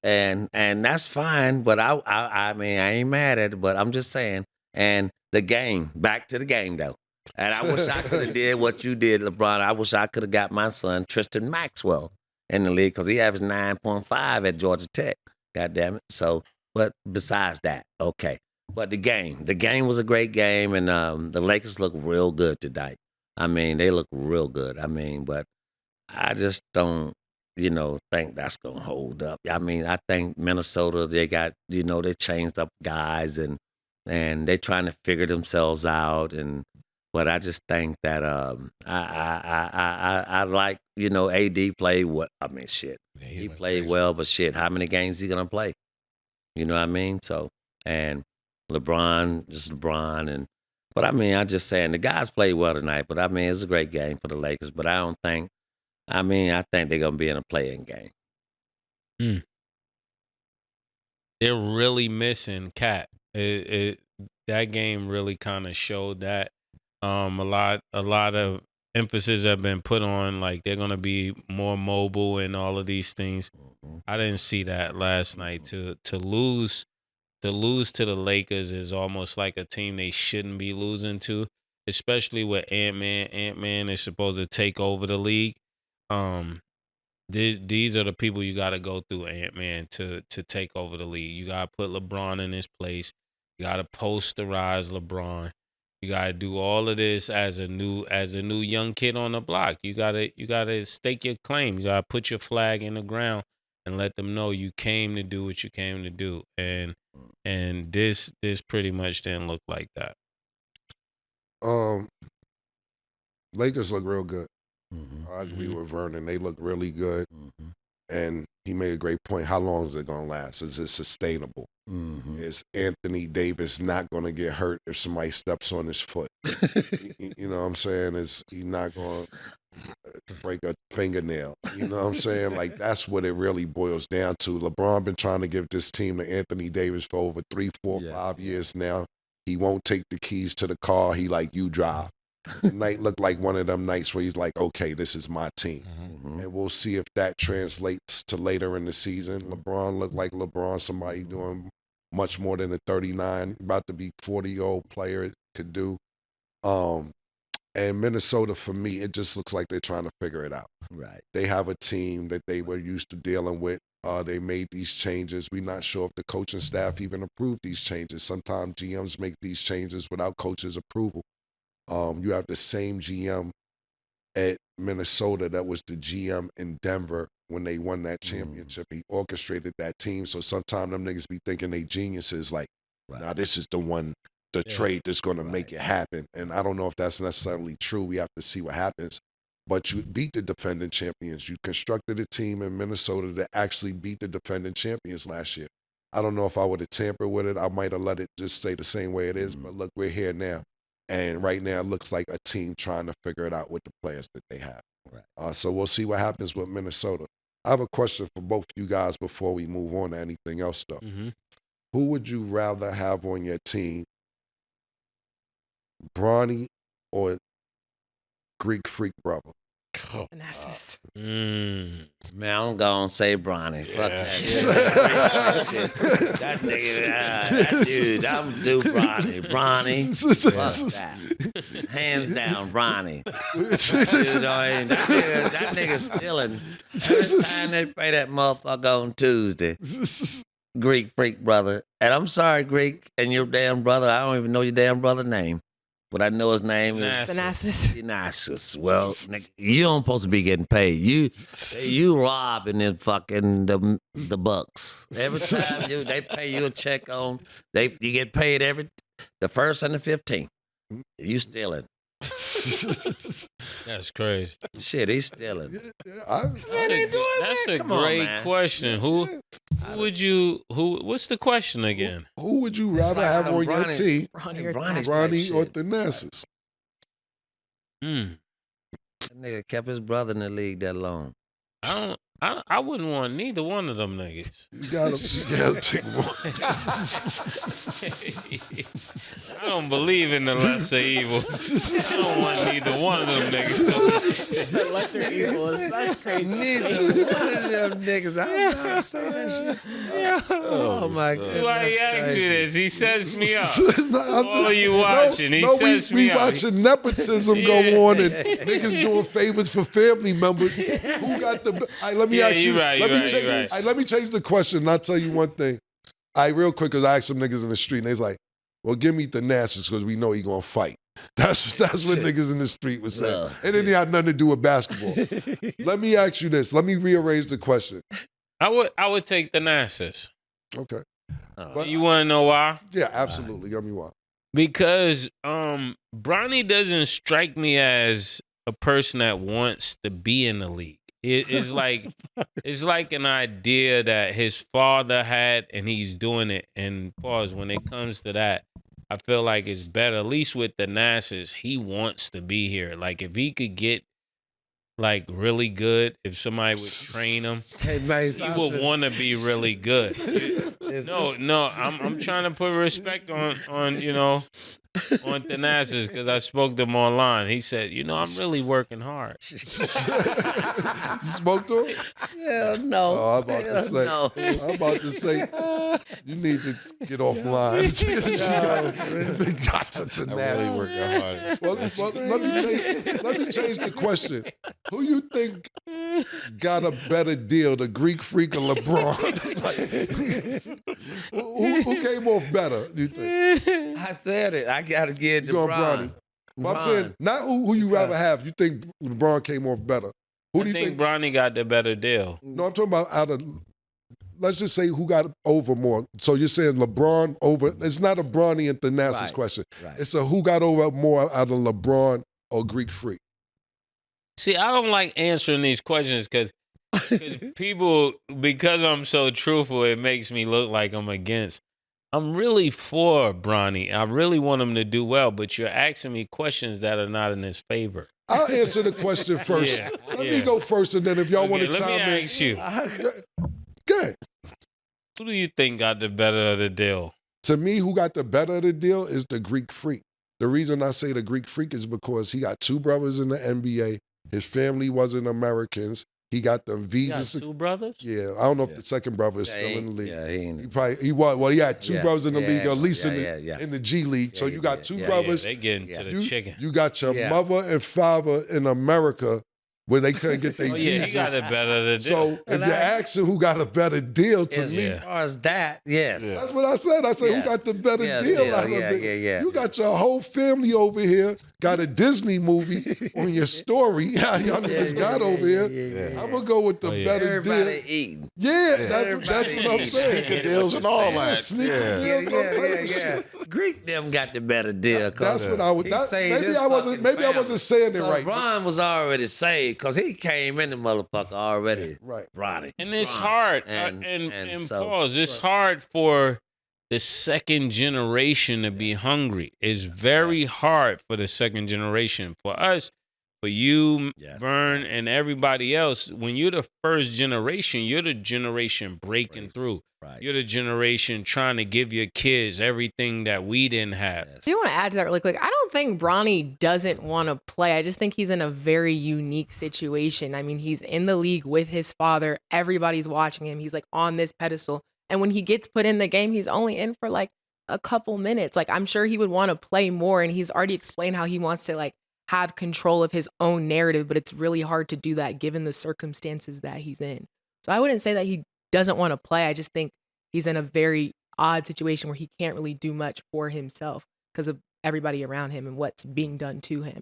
and that's fine. But I mean, I ain't mad at it. But I'm just saying. And the game, back to the game though. And I wish I could have did what you did, LeBron. I wish I could have got my son Tristan Maxwell in the league because he averaged 9.5 at Georgia Tech. God damn it. So, but besides that, okay. But the game was a great game, and the Lakers look real good tonight. I mean, they look real good. I mean, but I just don't, think that's gonna hold up. I mean, I think Minnesota, they got, they changed up guys and they're trying to figure themselves out. But I just think that I like, AD played what I mean, shit. Yeah, He went played crazy. well, but shit, how many games he gonna play? You know what I mean? So, and LeBron, just LeBron, but I mean, I'm just saying the guys played well tonight. But I mean, it's a great game for the Lakers. But I think they're gonna be in a play-in game. They're really missing Cat. That game really kind of showed that. A lot of emphasis have been put on like they're gonna be more mobile and all of these things. I didn't see that last night. To lose to the Lakers is almost like a team they shouldn't be losing to, especially with Ant-Man. Ant-Man is supposed to take over the league. These are the people you got to go through, Ant-Man, to take over the league. You got to put LeBron in his place. You got to posterize LeBron. You got to do all of this as a new young kid on the block. You got to stake your claim. You got to put your flag in the ground and let them know you came to do what you came to do. And this pretty much didn't look like that. Lakers look real good. Mm-hmm. I agree with Vernon. They look really good. And he made a great point. How long is it going to last? Is it sustainable? Is Anthony Davis not going to get hurt if somebody steps on his foot? You know what I'm saying? Is he not going to break a fingernail? You know what I'm saying? Like, that's what it really boils down to. LeBron been trying to give this team to Anthony Davis for over 3, 4, 5 years now. He won't take the keys to the car. He like, you drive. Tonight looked like one of them nights where he's like, okay, this is my team. And we'll see if that translates to later in the season. LeBron looked like LeBron, somebody doing much more than a 39, about to be 40-year-old player could do. And Minnesota, for me, it just looks like they're trying to figure it out. Right. They have a team that they were used to dealing with. They made these changes. We're not sure if the coaching staff even approved these changes. Sometimes GMs make these changes without coaches' approval. You have the same GM at Minnesota that was the GM in Denver when they won that championship. He orchestrated that team. So sometimes them niggas be thinking they geniuses like, nah, this is the trade that's going to make it happen. And I don't know if that's necessarily true. We have to see what happens. But you beat the defending champions. You constructed a team in Minnesota that actually beat the defending champions last year. I don't know if I would have tampered with it. I might have let it just stay the same way it is. But look, we're here now. And right now it looks like a team trying to figure it out with the players that they have. Right. So we'll see what happens with Minnesota. I have a question for both you guys before we move on to anything else, though. Mm-hmm. Who would you rather have on your team, Bronny or Greek Freak brother? Onassis. Man, I'm gonna say Bronny. Fuck that. That nigga, that dude, I'm do Bronny. Fuck that. Hands down, Bronny. You know, that nigga stealing. Every time they play that motherfucker on Tuesday. Greek Freak brother. And I'm sorry, Greek, and your damn brother. I don't even know your damn brother's name. But I know his name is Onassis. Well, nigga, you don't supposed to be getting paid. You robbing the fucking the Bucks. Every time they pay you a check on, you get paid the 1st and the 15th. You stealing. That's crazy. Shit, he's stealing. That's a great question. Who would you? What's the question again? Who would you rather have on your team, Bronny or Onassis? That nigga kept his brother in the league that long. I wouldn't want neither one of them niggas. You gotta pick one. I don't believe in the lesser evils. I don't want neither one of them niggas. The lesser evils. That's crazy. Neither one of them niggas. I was about to say that shit. Oh my God. Why he asked me this? He sets me up. All of you watching, he sets me up. We watching nepotism go on and niggas doing favors for family members. Who got the... let me ask you. Let me change the question and I'll tell you one thing. Real quick, because I asked some niggas in the street and they was like, well, give me Onassis because we know he gonna fight. That's what niggas in the street was saying. And then it had nothing to do with basketball. Let me ask you this. Let me rearrange the question. I would take Onassis. Okay. But you want to know why? Yeah, absolutely. Tell me why. Because Bronny doesn't strike me as a person that wants to be in the league. It's like an idea that his father had, and he's doing it. And pause. When it comes to that, I feel like it's better. At least with the Onassis, he wants to be here. Like if he could get like really good, if somebody would train him, he would want to be really good. No, I'm trying to put respect on Onassis because I spoke to him online. He said, I'm really working hard. You spoke to him? Yeah, no. Oh, I'm about to say, you need to get offline. Got to Onassis working hard. Well, let me change the question. Who you think got a better deal, the Greek Freak or LeBron? Who came off better, do you think? I said it. I got to give it to Bronny. But I'm saying, not who you rather have. You think LeBron came off better? Who do you think Bronny got the better deal? No, I'm talking about let's just say who got over more. So you're saying LeBron over. It's not a Bronny and Onassis question. Right. It's a who got over more out of LeBron or Greek Freak. See, I don't like answering these questions because I'm so truthful, it makes me look like I'm against. I'm really for Bronny. I really want him to do well, but you're asking me questions that are not in his favor. I'll answer the question first. Let me go first, and then if y'all want to chime in. Let me ask you. Good. Who do you think got the better of the deal? To me, who got the better of the deal is the Greek Freak. The reason I say the Greek Freak is because he got two brothers in the NBA. His family wasn't Americans. He got them visas. He got two brothers? Yeah. I don't know if the second brother is still in the league. Yeah, he had two brothers in the league, at least in the G League. So you got two brothers. They get into the chicken. You got your mother and father in America, when they couldn't get their Oh yeah, he visas. got it better than So if And you're I- asking who got a better deal, to As me, Yeah. far as that, yes. that's what I said. I said, Yeah. who got the better Yeah, deal yeah, out yeah, of it? yeah. You got your whole family over here, got a Disney movie on your story. How y'all niggas got over here. Yeah. I'm gonna go with the Oh, yeah. better Everybody deal. eating. Yeah, that's Everybody what I'm eat. saying. Sneaker deals and all Yeah, that. sneaker Yeah. deals, all type of shit. Greek them got the better deal. That's what I would. He's That, saying maybe this I wasn't. fucking Maybe I wasn't saying it right. Ron was already saved because he came in the motherfucker already. Right. Ronnie. And it's Ron. hard. And- And and so- pause. It's hard for the second generation to be hungry. It's very hard for the second generation. For us, for you, Yes. Vern, and everybody else, when you're the first generation, you're the generation breaking through. Right. You're the generation trying to give your kids everything that we didn't have. Yes. I do want to add to that really quick. I don't think Bronny doesn't want to play. I just think he's in a very unique situation. I mean, he's in the league with his father. Everybody's watching him. He's like on this pedestal. And when he gets put in the game, he's only in for like a couple minutes. Like, I'm sure he would want to play more. And he's already explained how he wants to like have control of his own narrative, but it's really hard to do that given the circumstances that he's in. So I wouldn't say that he doesn't want to play. I just think he's in a very odd situation where he can't really do much for himself because of everybody around him and what's being done to him.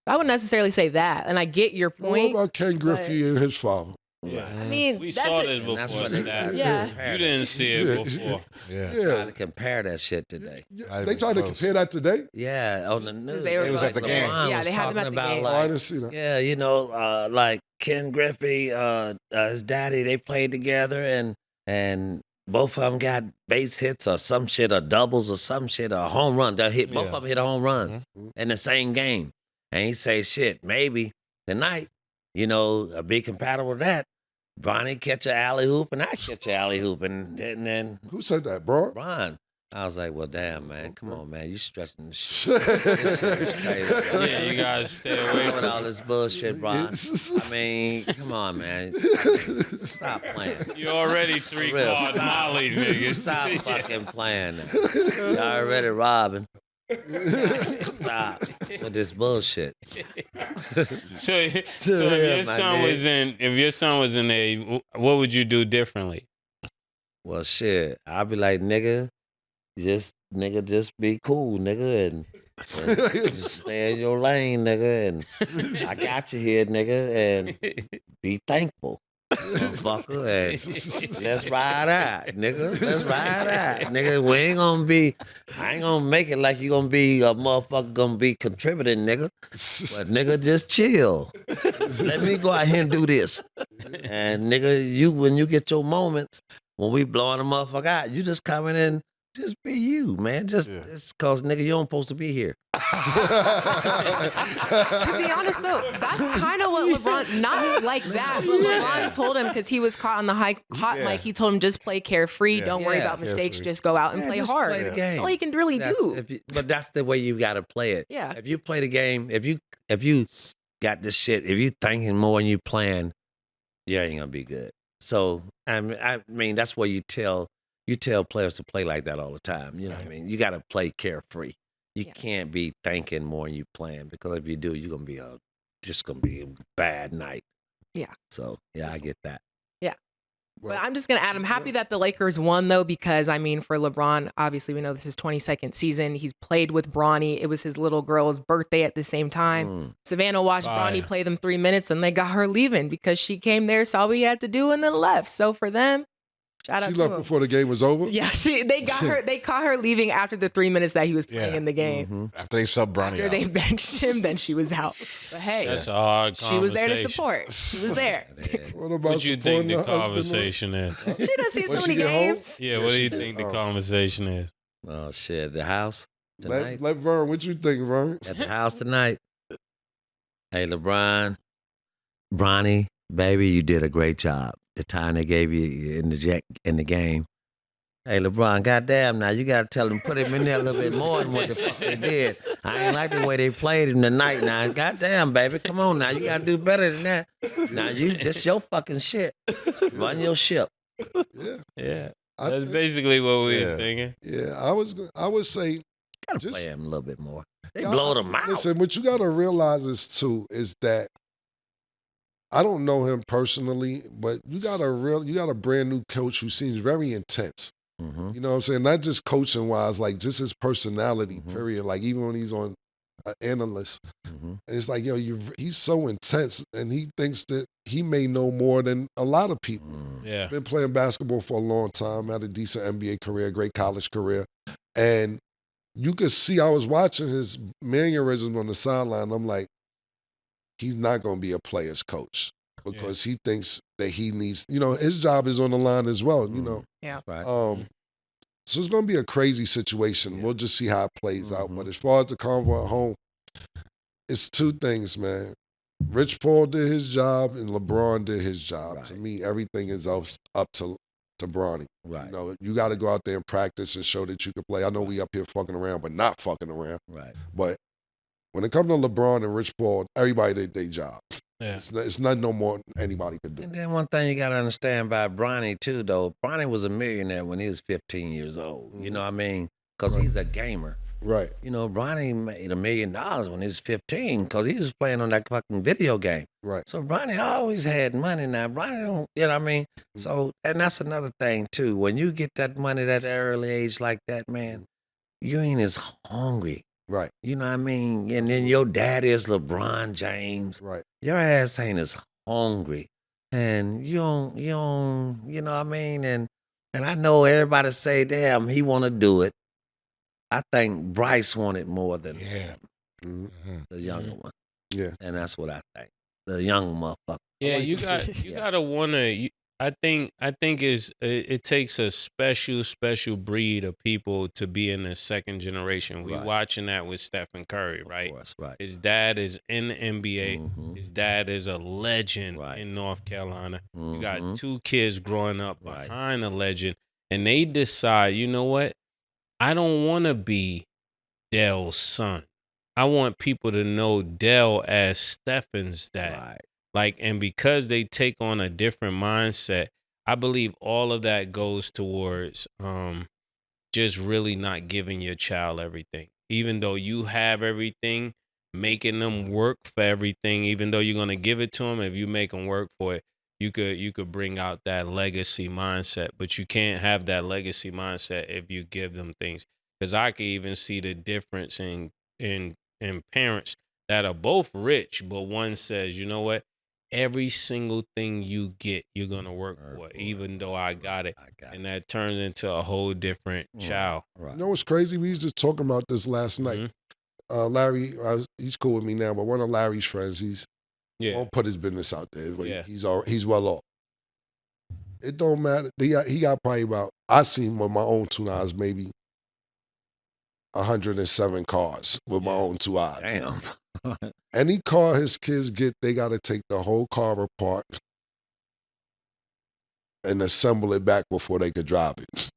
I wouldn't necessarily say that. And I get your What point. about Ken Griffey and his father? Yeah. I mean, We that's saw it. this And before. that's what they- Stat. Yeah. You didn't see it Yeah. before. Yeah. Yeah. Trying to compare that shit today. They tried to compare that today. Yeah, on the news. They were was at the game. LeBron Yeah, was they had them talking at the about game. Oh, I like, didn't see that. yeah, like Ken Griffey, his daddy, they played together and both of them got base hits or some shit or doubles or some shit or a home run. Both of them hit a home run in the same game. And he say, shit, maybe tonight, be compatible with that. Bronny catch an alley hoop and I catch an alley hoop and then Who said that, bro? Ron. I was like, well, damn, man, come on, man, you stretching this shit. This shit is crazy, bro. Yeah, you guys stay away with from all this bullshit, Ron. I mean, come on, man. Stop playing. You already three For real, card stop. Molly, nigga. Stop fucking playing now. You already robbing. Stop with this bullshit. So if Yeah, your my son nigga. if your son was in there, what would you do differently? Well, shit, I'll be like, nigga, just be cool, nigga, and just stay in your lane, nigga, and I got you here, nigga, and be thankful. Motherfucker, and let's ride out, nigga. Let's ride out, nigga. I ain't gonna make it like you gonna be a motherfucker gonna be contributing, nigga. But nigga, just chill. Let me go out here and do this. And nigga, when you get your moments, when we blowing a motherfucker out, you just come in and just be you, man. Just cause nigga, you don't supposed to be here. To be honest, though, that's kind of what LeBron, not like that. But LeBron told him because he was caught on the hot mic. He told him just play carefree. Don't worry Yeah, about mistakes. carefree. Just go out and Yeah, play just hard. play the game. That's all he can really do. But that's the way you got to play it. Yeah. If you play the game, if you got this shit, if you thinking more than you playing, you ain't gonna be good. So I mean that's why you tell players to play like that all the time. You know what I mean? You got to play carefree. You can't be thinking more than you playing because if you do, you're gonna be just gonna be a bad night. Yeah. So I get that. But I'm just going to add, I'm happy that the Lakers won, though, because, I mean, for LeBron, obviously, we know this is his 22nd season. He's played with Bronny. It was his little girl's birthday at the same time. Savannah watched Bronny play them 3 minutes, and they got her leaving because she came there, saw what he had to do, and then left. So for them, shout out She to left him. before the game was over. Yeah, they caught her leaving after the 3 minutes that he was playing in the game. After they sub Bronny After out. they benched him, then she was out. But hey, That's a hard she was there to conversation. support. She was there. What about What you think supporting the her husband? conversation is? She done seen so When she many get home? games. Yeah, what do you think the conversation is? Oh shit, the house tonight. Let Vern, what you think, Vern? At the house tonight. Hey, LeBron, Bronny, baby, you did a great job. The time they gave you in the game. Hey, LeBron, goddamn, now you got to tell them, put him in there a little bit more than what the fuck they did. I ain't like the way they played him tonight now. Goddamn, baby, come on now. You got to do better than that. Now, this your fucking shit. Run your ship. Yeah. I That's think- basically what we was thinking. Yeah, I would say Got to Just- play him a little bit more. They Yeah, blowed him out. Listen, what you got to realize is that I don't know him personally, but you got a brand new coach who seems very intense. Mm-hmm. You know what I'm saying? Not just coaching wise, like just his personality, Mhm. period. Like even when he's on analyst, Mm-hmm. it's like, yo, he's so intense and he thinks that he may know more than a lot of people. Yeah. Been playing basketball for a long time, had a decent NBA career, great college career. And you could see, I was watching his mannerisms on the sideline. I'm like, he's not going to be a player's coach because he thinks that he needs, his job is on the line as well, Yeah. Right. So it's going to be a crazy situation. Yeah. We'll just see how it plays out. Mhm. But as far as the convo at home, it's two things, man. Rich Paul did his job and LeBron did his job. Right. To me, everything is up to Bronny. Right. You got to go out there and practice and show that you can play. I know we up here fucking around, but not fucking around. Right. But when it comes to LeBron and Rich Paul, everybody did their job. Yeah. It's not no more than anybody could do. And then one thing you got to understand about Bronny too, though. Bronny was a millionaire when he was 15 years old. You know what I mean? Because he's a gamer. Right. Bronny made $1 million when he was 15 because he was playing on that fucking video game. Right. So Bronny always had money now. Bronny don't, you know what I mean? So, and that's another thing too. When you get that money at an early age like that, man, you ain't as hungry. Right. You know what I mean? And then your dad is LeBron James. Right. Your ass ain't as hungry. And you don't, you know what I mean? And I know everybody say, damn, he want to do it. I think Bryce wanted more than Mm-hmm. the younger one. Yeah. And that's what I think. The young motherfucker. Yeah, like you it. gotta wanna. I think it takes a special breed of people to be in the second generation. We Right. watching that with Stephen Curry, right? Of course, right. His dad is in the NBA. Mhm. His dad is a legend Right. in North Carolina. You got Mhm. 2 kids growing up Right. behind a legend, and they decide, you know what? I don't want to be Dell's son. I want people to know Dell as Stephen's dad. Right. Like, and because they take on a different mindset, I believe all of that goes towards just really not giving your child everything. Even though you have everything, making them work for everything, even though you're going to give it to them, if you make them work for it, you could bring out that legacy mindset. But you can't have that legacy mindset if you give them things. Because I can even see the difference in parents that are both rich, but one says, you know what? Every single thing you get, you're going to work for, even though I got it. And that turns into a whole different child. Right. You know what's crazy? We was just talking about this last night. Larry, he's cool with me now, but one of Larry's friends, he's won't put his business out there. But he's well off. It don't matter. He got probably about, I seen with my own 2 eyes, maybe 107 cars with my own 2 eyes. Damn. Any car his kids get, they got to take the whole car apart and assemble it back before they could drive it.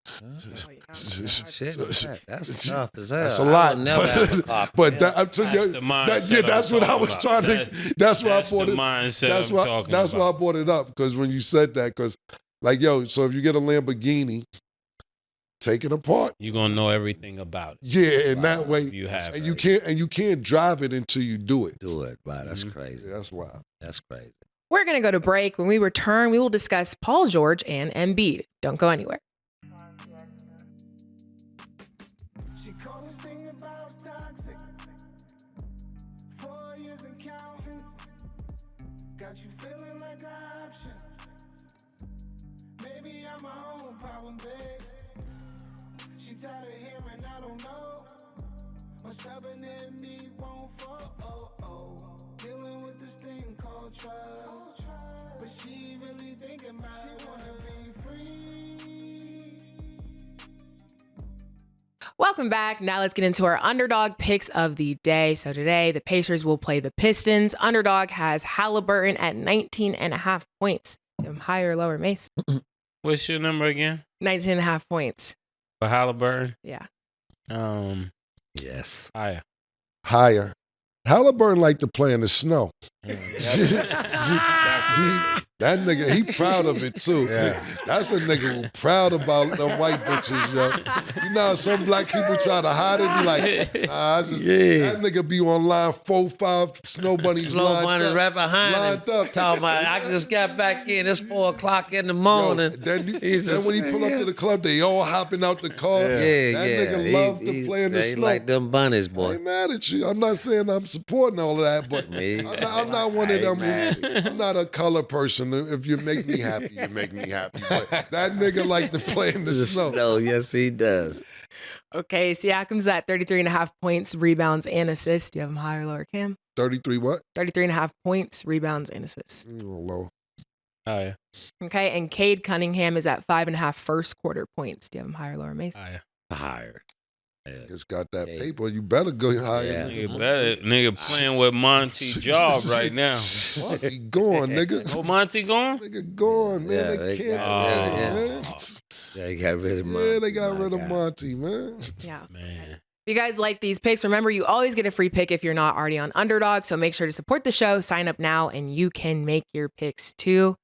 Shit, that's tough as hell. That's a lot. Never have a car. But I'm telling you, That's the mindset that's what I was trying to. That's why I brought the it. mindset That's I'm why. talking That's why I about. brought it up, because when you said that, because like so if you get a Lamborghini, take it apart. You're going to know everything about it. Yeah, and that way You have and it. you can't drive it until you do it. Do it, right? That's crazy. Yeah, that's wild. That's crazy. We're going to go to break. When we return, we will discuss Paul George and Embiid. Don't go anywhere. She called this thing about toxic. 4 years and counting. Got you feeling like an option. Maybe I'm my own problem, babe. She tired of hearing I don't know. I'm stubborn and me won't fall. Dealing with this thing called trust. But she really thinking about it. Wanna be free. Welcome back. Now let's get into our underdog picks of the day. So today, the Pacers will play the Pistons. Underdog has Halliburton at 19.5 points. Higher or lower, Mase? What's your number again? 19.5 points. For Halliburton? Yeah. Yes. Higher. Halliburton like to play in the snow. That nigga, he proud of it too. Yeah. That's a nigga who proud about them white bitches, yo. You know how some black people try to hide it, be like, nah, that nigga be on line 4, 5 snow bunnies Slow lined money up. right behind him. Lined up. Talking about, I just got back in. It's 4 o'clock in the morning. Yo, then when he pull up to the club, they all hopping out the car. Yeah, that nigga love to play in the he snow. like them bunnies, I boy. ain't mad at you. I'm not saying I'm supporting all of that, but I'm not one of them. I'm not a color person. If you make me happy, you make me happy. But that nigga like to play in the snow. No, yes, he does. Okay, Siakam's at 33.5 points, rebounds, and assists. Do you have him higher or lower, Cam? 33 what? 33.5 points, rebounds, and assists. Low. Oh, yeah. Okay, and Cade Cunningham is at 5.5 first quarter points. Do you have him higher or lower, Mase? Oh, yeah. Higher. Just got that paper. You better go higher. Yeah. Nigga playing with Monty Job right now. Fuck, he gone, nigga. Oh, Monty gone? Nigga gone, man. Yeah, they they can't. got- man. Yeah, he got rid of Monty. Yeah, they got rid of God. Monty, man. Yeah. Man. If you guys like these picks, remember you always get a free pick if you're not already on Underdog. So make sure to support the show, sign up now, and you can make your picks too.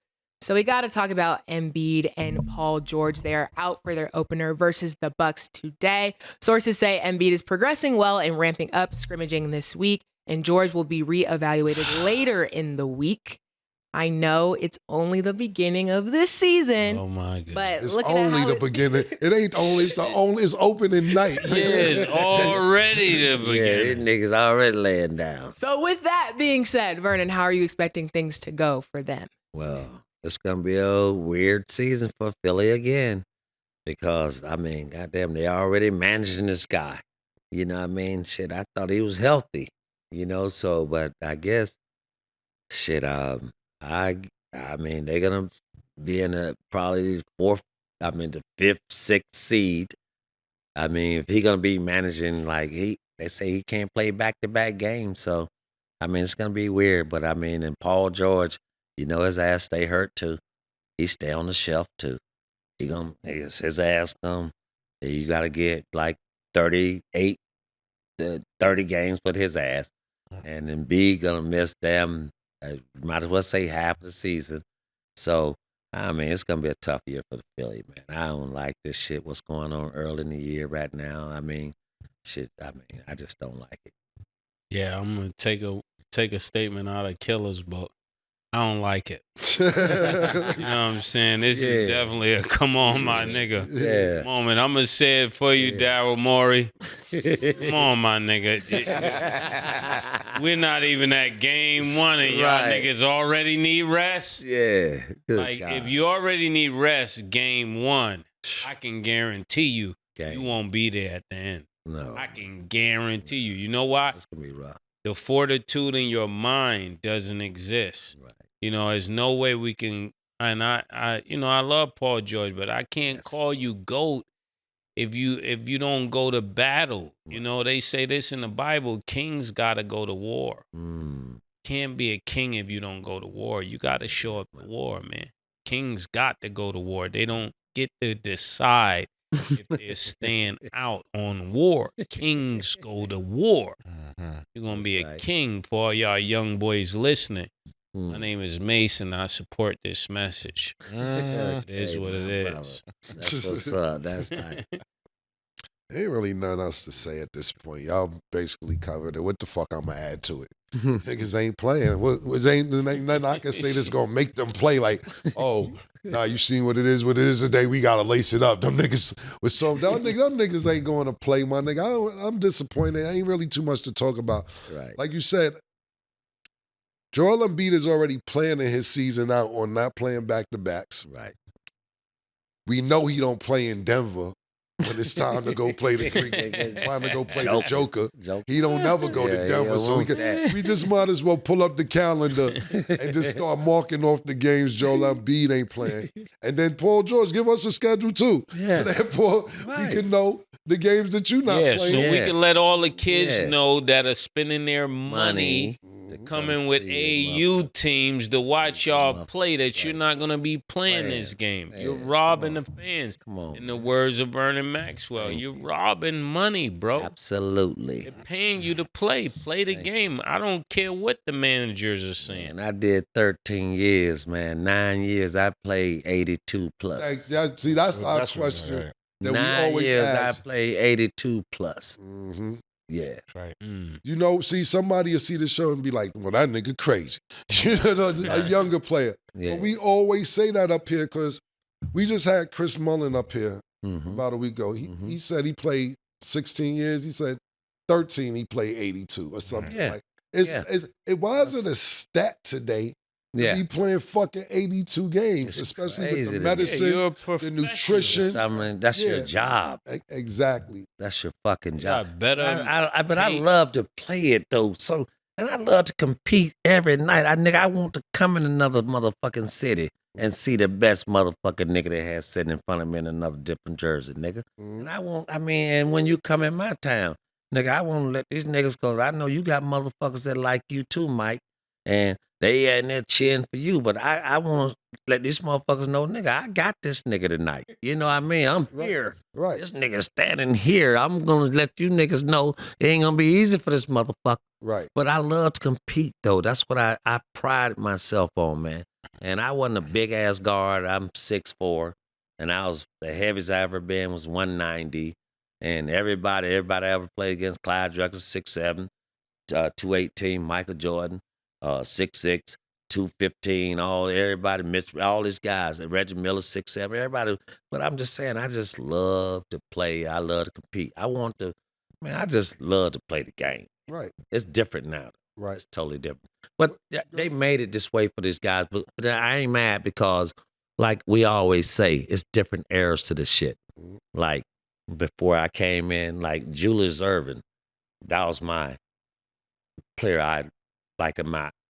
So we got to talk about Embiid and Paul George. They are out for their opener versus the Bucks today. Sources say Embiid is progressing well and ramping up scrimmaging this week, and George will be reevaluated later in the week. I know it's only the beginning of this season. Oh, my God. But It's look at only how the beginning. It ain't only. It's opening night. Yeah, it's already the Yeah, these beginning. niggas already laying down. So with that being said, Vernon, how are you expecting things to go for them? Well, it's gonna be a weird season for Philly again, because I mean, goddamn, they already managing this guy. You know what I mean? Shit, I thought he was healthy. You know, so but I guess, shit, I mean, they're gonna be in probably the 5th, 6th seed. I mean, if he gonna be managing like they say he can't play back-to-back games, so I mean, it's gonna be weird. But I mean, and Paul George, you know, his ass stay hurt too. He stay on the shelf too. His ass come. You got to get like 38 to 30 games with his ass, and then B gonna miss might as well say half the season. So I mean, it's gonna be a tough year for the Philly, man. I don't like this shit. What's going on early in the year right now? I mean, shit. I mean, I just don't like it. Yeah, I'm going to take a statement out of Killa's book. I don't like it. You know what I'm saying? This is definitely a come on, my nigga Yeah. moment. I'm going to say it for you, Daryl Morey. Come on, my nigga. We're not even at game 1 and y'all Right. niggas already need rest. Yeah. Good Like, God. if you already need rest game 1, I can guarantee you, Okay. you won't be there at the end. No, I can guarantee you. You know why? it's gonna be rough. The fortitude in your mind doesn't exist. Right. You know, there's no way we can. And I love Paul George, but I can't call you GOAT if you don't go to battle. You know, they say this in the Bible: kings gotta go to war. Can't be a king if you don't go to war. You gotta show up to war, man. Kings got to go to war. They don't get to decide if they're staying out on war. Kings go to war. You're gonna be a king for all y'all young boys listening. My name is Mase, and I support this message. It is what it is. That's what's up. That's right. Ain't really nothing else to say at this point. Y'all basically covered it. What the fuck I'm gonna add to it? Niggas ain't playing. Ain't nothing I can say that's gonna make them play. Like, oh, nah, you seen what it is today. We gotta lace it up. Them niggas with them niggas ain't going to play, my nigga. I'm disappointed. Ain't really too much to talk about. Right. Like you said, Joel Embiid is already planning his season out on not playing back-to-backs. Right. We know he don't play in Denver when it's time to go play the Joker. He don't never go to Denver, so we just might as well pull up the calendar and just start marking off the games Joel Embiid ain't playing. And then Paul George, give us a schedule too. Yeah. So therefore, we can know the games that you're not Yeah, playing. so we can let all the kids know that are spending their money coming with AU teams to watch y'all play that you're not going to be playing this game. You're robbing the fans. Come on. In the words of Vernon Maxwell, you're robbing money, bro. Absolutely. They're paying you to play. Play the game. I don't care what the managers are saying. And I did 13 years, man. 9 years, I played 82 plus. See, that's our question right. that 9 we always years, ask. I played 82 plus. Mm-hmm. Yeah. Right. You know, see, somebody will see the show and be like, well, that nigga crazy. You know, a younger player. Yeah. But we always say that up here because we just had Chris Mullin up here about a week ago. He said he played 16 years. He said 13 he played 82 or something. Yeah. Like it wasn't a stat today to be playing fucking 82 games, It's especially crazy with to the me. medicine, you're a the professional. nutrition. I mean, that's your job. Exactly. That's your fucking job. got better But I love to play it though. So, and I love to compete every night. I want to come in another motherfucking city and see the best motherfucking nigga that has sitting in front of me in another different jersey, nigga. And and when you come in my town, nigga, I want to let these niggas go. I know you got motherfuckers that like you too, Mike. And they in there cheering for you, but I want to let these motherfuckers know, nigga, I got this nigga tonight. You know what I mean? I'm here. Right. This nigga standing here. I'm going to let you niggas know it ain't going to be easy for this motherfucker. Right. But I love to compete, though. That's what I pride myself on, man. And I wasn't a big-ass guard. I'm 6'4", and I was the heaviest I ever been was 190. And everybody ever played against Clyde Drexler, 6'7", 218, Michael Jordan, 6'6", 215, everybody, Mitch, all these guys, Reggie Miller, 6'7", everybody. But I'm just saying, I just love to play. I love to compete. I just love to play the game. Right. It's different now. Right. It's totally different. But they made it this way for these guys. But I ain't mad because, like we always say, it's different eras to the shit. Like, before I came in, like Julius Erving, that was my player I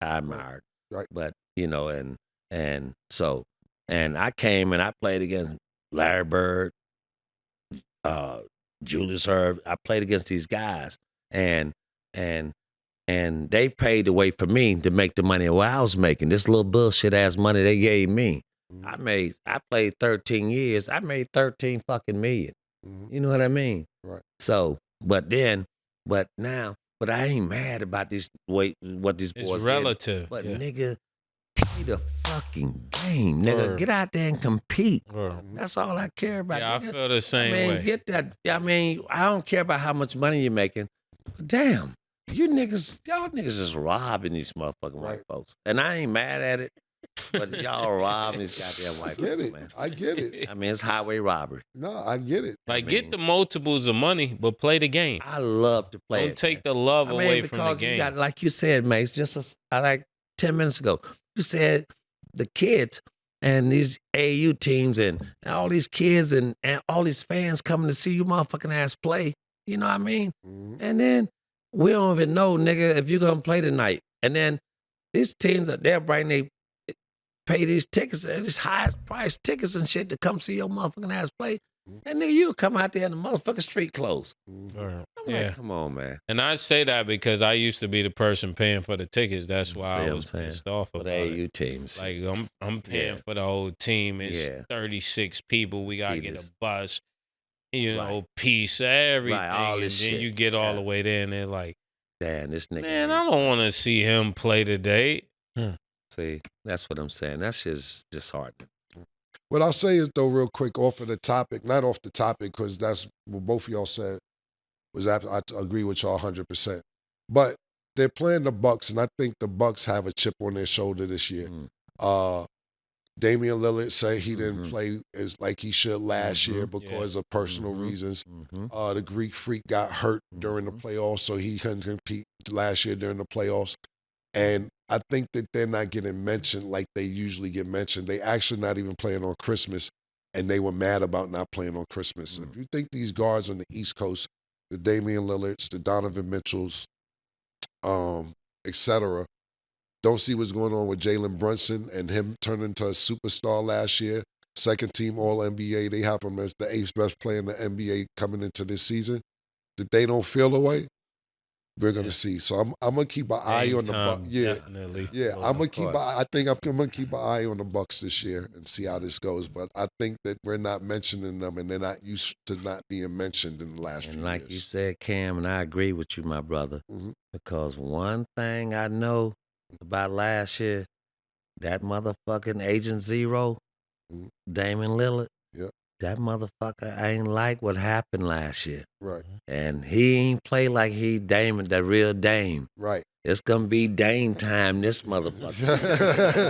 admired. Right. But, you know, and I came and I played against Larry Bird, Julius Erving. I played against these guys and they paid the way for me to make the money what I was making. This little bullshit ass money they gave me. I played 13 years. I made 13 fucking million. You know what I mean? Right. So, but I ain't mad about what these boys It's relative. But nigga, play the fucking game. Nigga, get out there and compete. That's all I care about. Yeah, nigga. I feel the same way. Get that. I mean, I don't care about how much money you're making. But damn, y'all niggas is robbing these motherfucking white folks. And I ain't mad at it. But y'all robbing these goddamn white folks, man. I get it. I mean, it's highway robbery. No, I get it. Like, get the multiples of money, but play the game. I love to play Don't it, take man. the love away from the because game. you got, like you said, Mase, like 10 minutes ago, you said the kids and these AU teams and all these kids and all these fans coming to see you motherfucking ass play. You know what I mean? And then we don't even know, nigga, if you're going to play tonight. And then these teams are there, they pay these tickets, these highest price tickets and shit to come see your motherfucking ass play. And then you come out there in the motherfucking street clothes. I'm like, come on, man. And I say that because I used to be the person paying for the tickets. That's why I was pissed off about AU it. teams. Like, I'm paying for the whole team. It's 36 people. We got to get a bus, piece, everything. All and this then shit. you get all the way there and they're like, damn, this nigga. man, I don't want to see him play today. See, that's what I'm saying. That's just disheartening. What I'll say is, though, real quick, off of the topic, not off the topic, because that's what both of y'all said, I agree with y'all 100%. But they're playing the Bucks, and I think the Bucks have a chip on their shoulder this year. Damian Lillard said he didn't play as like he should last year because of personal reasons. The Greek Freak got hurt during the playoffs, so he couldn't compete last year during the playoffs. And I think that they're not getting mentioned like they usually get mentioned. They actually not even playing on Christmas, and they were mad about not playing on Christmas. If you think these guards on the East Coast, the Damian Lillards, the Donovan Mitchells, etc., don't see what's going on with Jalen Brunson and him turning into a superstar last year, second team All-NBA. They have him as the 8th best player in the NBA coming into this season. That they don't feel the way. we're gonna see. So I'm gonna keep an eye on the Bucks. Yeah, Definitely. yeah. Well, I'm gonna of keep. course. I think I'm gonna keep an eye on the Bucks this year and see how this goes. But I think that we're not mentioning them, and they're not used to not being mentioned in the last few And like years. you said, Cam, and I agree with you, my brother, Mhm. because one thing I know about last year, that motherfucking Agent Zero, Mhm. Damon Lillard, Yeah. that motherfucker ain't like what happened last year. Right, And he ain't play like he Damon, the real Dame. right. It's gonna be Dame time this motherfucker.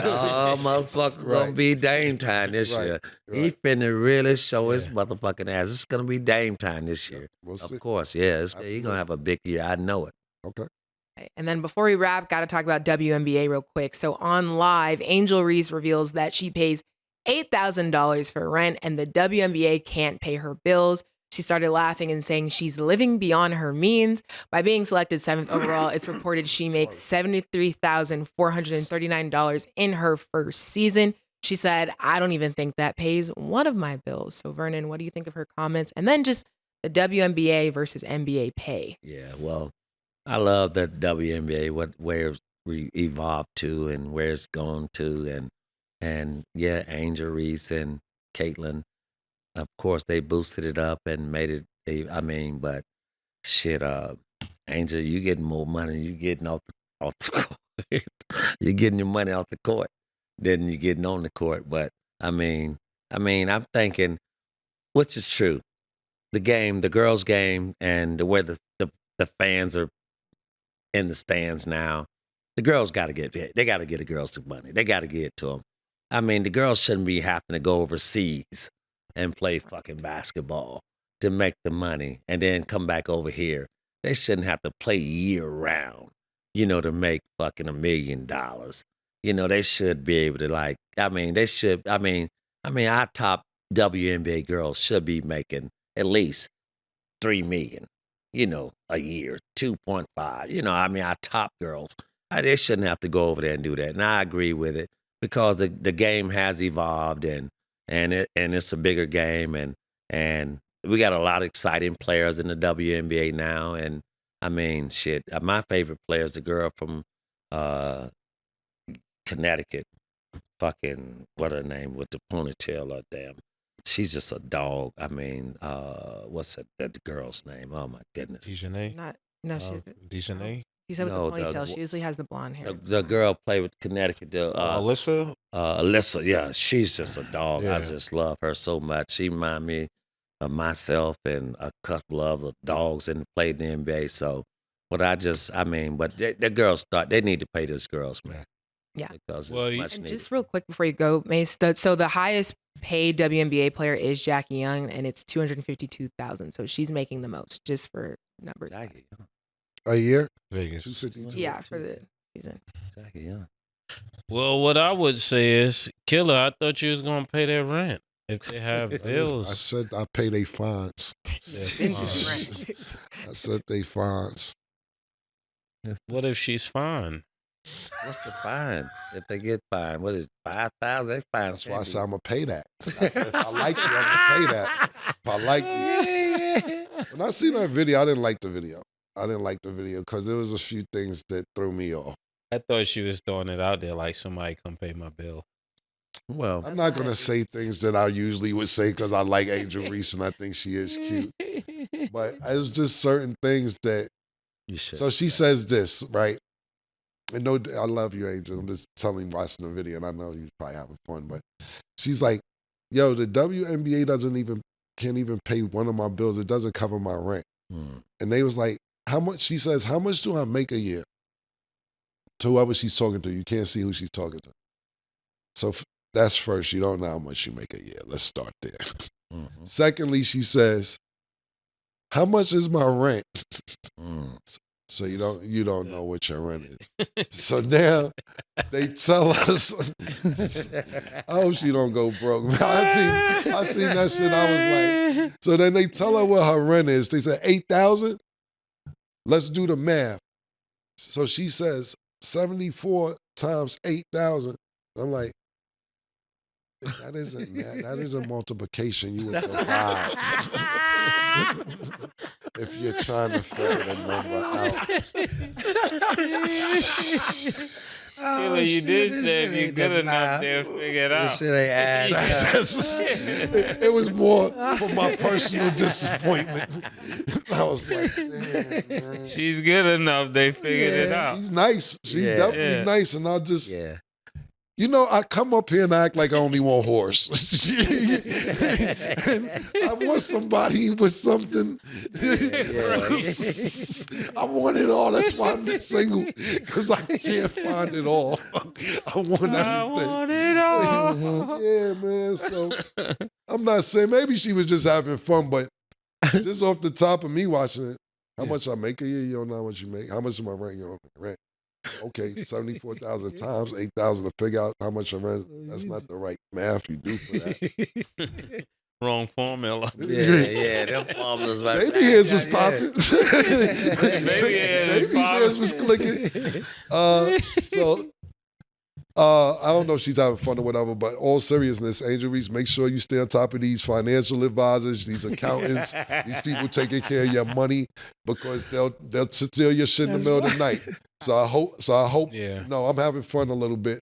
Oh, motherfucker, gonna Right. be Dame time this Right, year. He right. finna really show his Yeah. motherfucking ass. It's gonna be Dame time this year. We'll see. Of course, yeah. He Absolutely. gonna have a big year. I know it. Okay. Okay, and then before we wrap, got to talk about WNBA real quick. So on live, Angel Reese reveals that she pays $8,000 for rent and the WNBA can't pay her bills. She started laughing and saying she's living beyond her means. By being selected 7th overall, it's reported she makes $73,439 in her first season. She said, I don't even think that pays one of my bills. So Vernon, what do you think of her comments? And then just the WNBA versus NBA pay. Yeah, well, I love that WNBA, where we evolved to and where it's going to, and yeah, Angel Reese and Caitlin, of course, they boosted it up and made it. But shit, Angel, you getting more money. You getting off the court. You're getting your money off the court than you getting on the court. But I'm thinking, which is true, the girls' game, and the way the fans are in the stands now, the girls got to get paid. They got to get the girls some money. They got to get it to them. I mean, the girls shouldn't be having to go overseas and play fucking basketball to make the money and then come back over here. They shouldn't have to play year round, to make fucking $1 million. They should be able to our top WNBA girls should be making at least $3 million, a year, 2.5. Our top girls, they shouldn't have to go over there and do that. And I agree with it because the game has evolved and it's a bigger game and we got a lot of exciting players in the WNBA now. And my favorite player is the girl from Connecticut, fucking what her name with the ponytail or damn. She's just a dog. What's that girl's name? Oh my goodness. Dejanay. She's Dejanay. he said with No, the ponytail. She usually has the blonde hair. The girl played with Connecticut. Alyssa. Alyssa, yeah, she's just a dog. I Yeah. just love her so much. She reminds me of myself and a couple of other dogs that played in the NBA. So, but the girls they need to pay these girls, man. Yeah. Because Well, it's much And needed. just real quick before you go, Mase, so the highest paid WNBA player is Jackie Young, and it's $252,000. So she's making the most, just for numbers. Jackie, A year, Vegas. 252. Yeah, for the season. Jackie, yeah. Well, what I would say is, Killa, I thought you was gonna pay their rent if they have I bills. said I pay they fines. Their Vintage fines. rent. I said they fines. What if she's fine? What's the fine? If they get fined, what is it, 5,000? They fine. That's why I said I'm gonna pay that. I said, if I like you, I'm gonna pay that. If I like you. When I seen that video, I didn't like the video. I didn't like the video because there was a few things that threw me off. I thought she was throwing it out there like somebody come pay my bill. Well, I'm not gonna say things that I usually would say because I like Angel Reese and I think she is cute. But it was just certain things that. you should. So she says this, right? And no, I love you, Angel. I'm just telling, watching the video, and I know you're probably having fun, but she's like, "Yo, the WNBA can't even pay one of my bills. It doesn't cover my rent." And they was like, "How much?" She says, "How much do I make a year?" To whoever she's talking to, you can't see who she's talking to. So that's first. You don't know how much you make a year. Let's start there. Mhm. Secondly, she says, "How much is my rent?" So you don't know what your rent is. So now they tell us. I hope she don't go broke. Man, I seen that shit. I was like, so then they tell her what her rent is. They said 8,000. Let's do the math. So she says 74 times 8,000. I'm like, that isn't multiplication. You would divide. if you're trying to figure the number out. Killa, you did say if you're good enough, they'll figure it out. This shit ain't ass. It was more for my personal disappointment. I was like, damn, man. She's good enough, they figured it out. She's nice. She's definitely nice. And I'll just, you know, I come up here and act like I only want horse. And I want somebody with something. I want it all. That's why I'm single, because I can't find it all. I want everything. I want it all. Yeah, man. So I'm not saying, maybe she was just having fun, but just off the top of me watching it, how much I make a year, you don't know how much you make. How much am I rent? You don't rent. Okay, 74,000 times 8,000 to figure out how much I rent. That's not the right math you do for that. Wrong formula. Yeah, them formulas. Baby hairs was popping. Baby hairs was clicking. I don't know if she's having fun or whatever, but all seriousness, Angel Reese, make sure you stay on top of these financial advisors, these accountants, these people taking care of your money, because they'll steal your shit in the middle of the night. So I hope. No, I'm having fun a little bit,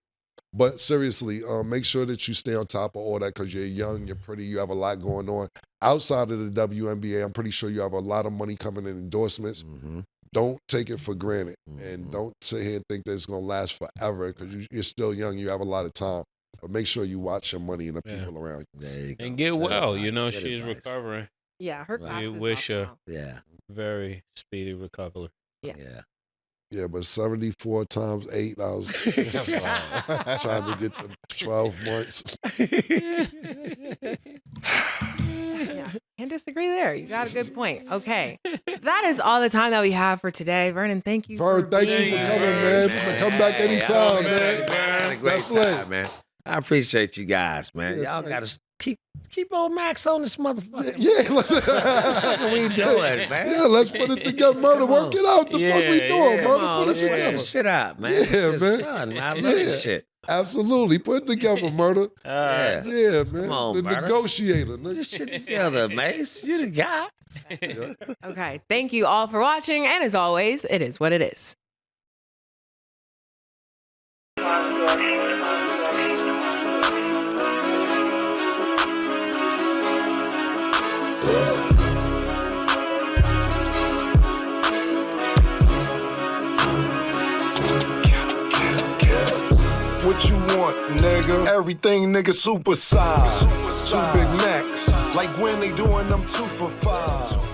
but seriously, make sure that you stay on top of all that, because you're young, you're pretty, you have a lot going on. Outside of the WNBA, I'm pretty sure you have a lot of money coming in endorsements. Mm-hmm. Don't take it for granted, and don't sit here and think that it's going to last forever, because you're still young. You have a lot of time. But make sure you watch your money and the people around you. And get well. You know, she's recovering. Yeah, her We wish her Yeah. very speedy recovery. Yeah, but 74 times 8, I was trying to get the 12 months. Yeah, can't disagree there. You got a good point. Okay, that is all the time that we have for today. Vernon, thank you. Vern, thank you for coming, man. Come back anytime, man. Had a great time, man. I appreciate you guys, man. Y'all got to keep old Max on this motherfucker. Yeah, What are we doing, man? Yeah, let's put it together, Murder. Work it out. The fuck we doing, Murder? Let's put this shit out, man. Yeah, man. Fun, man. I love this shit. Absolutely. Put it together, Murder. Yeah. Yeah, man. Come on, the Murder. negotiator. Put this shit together, Mase. You the guy. Okay, thank you all for watching, and as always, it is what it is. What you want, nigga? Everything, nigga, super size. Two Big Macs. Like when they doing them 2 for $5.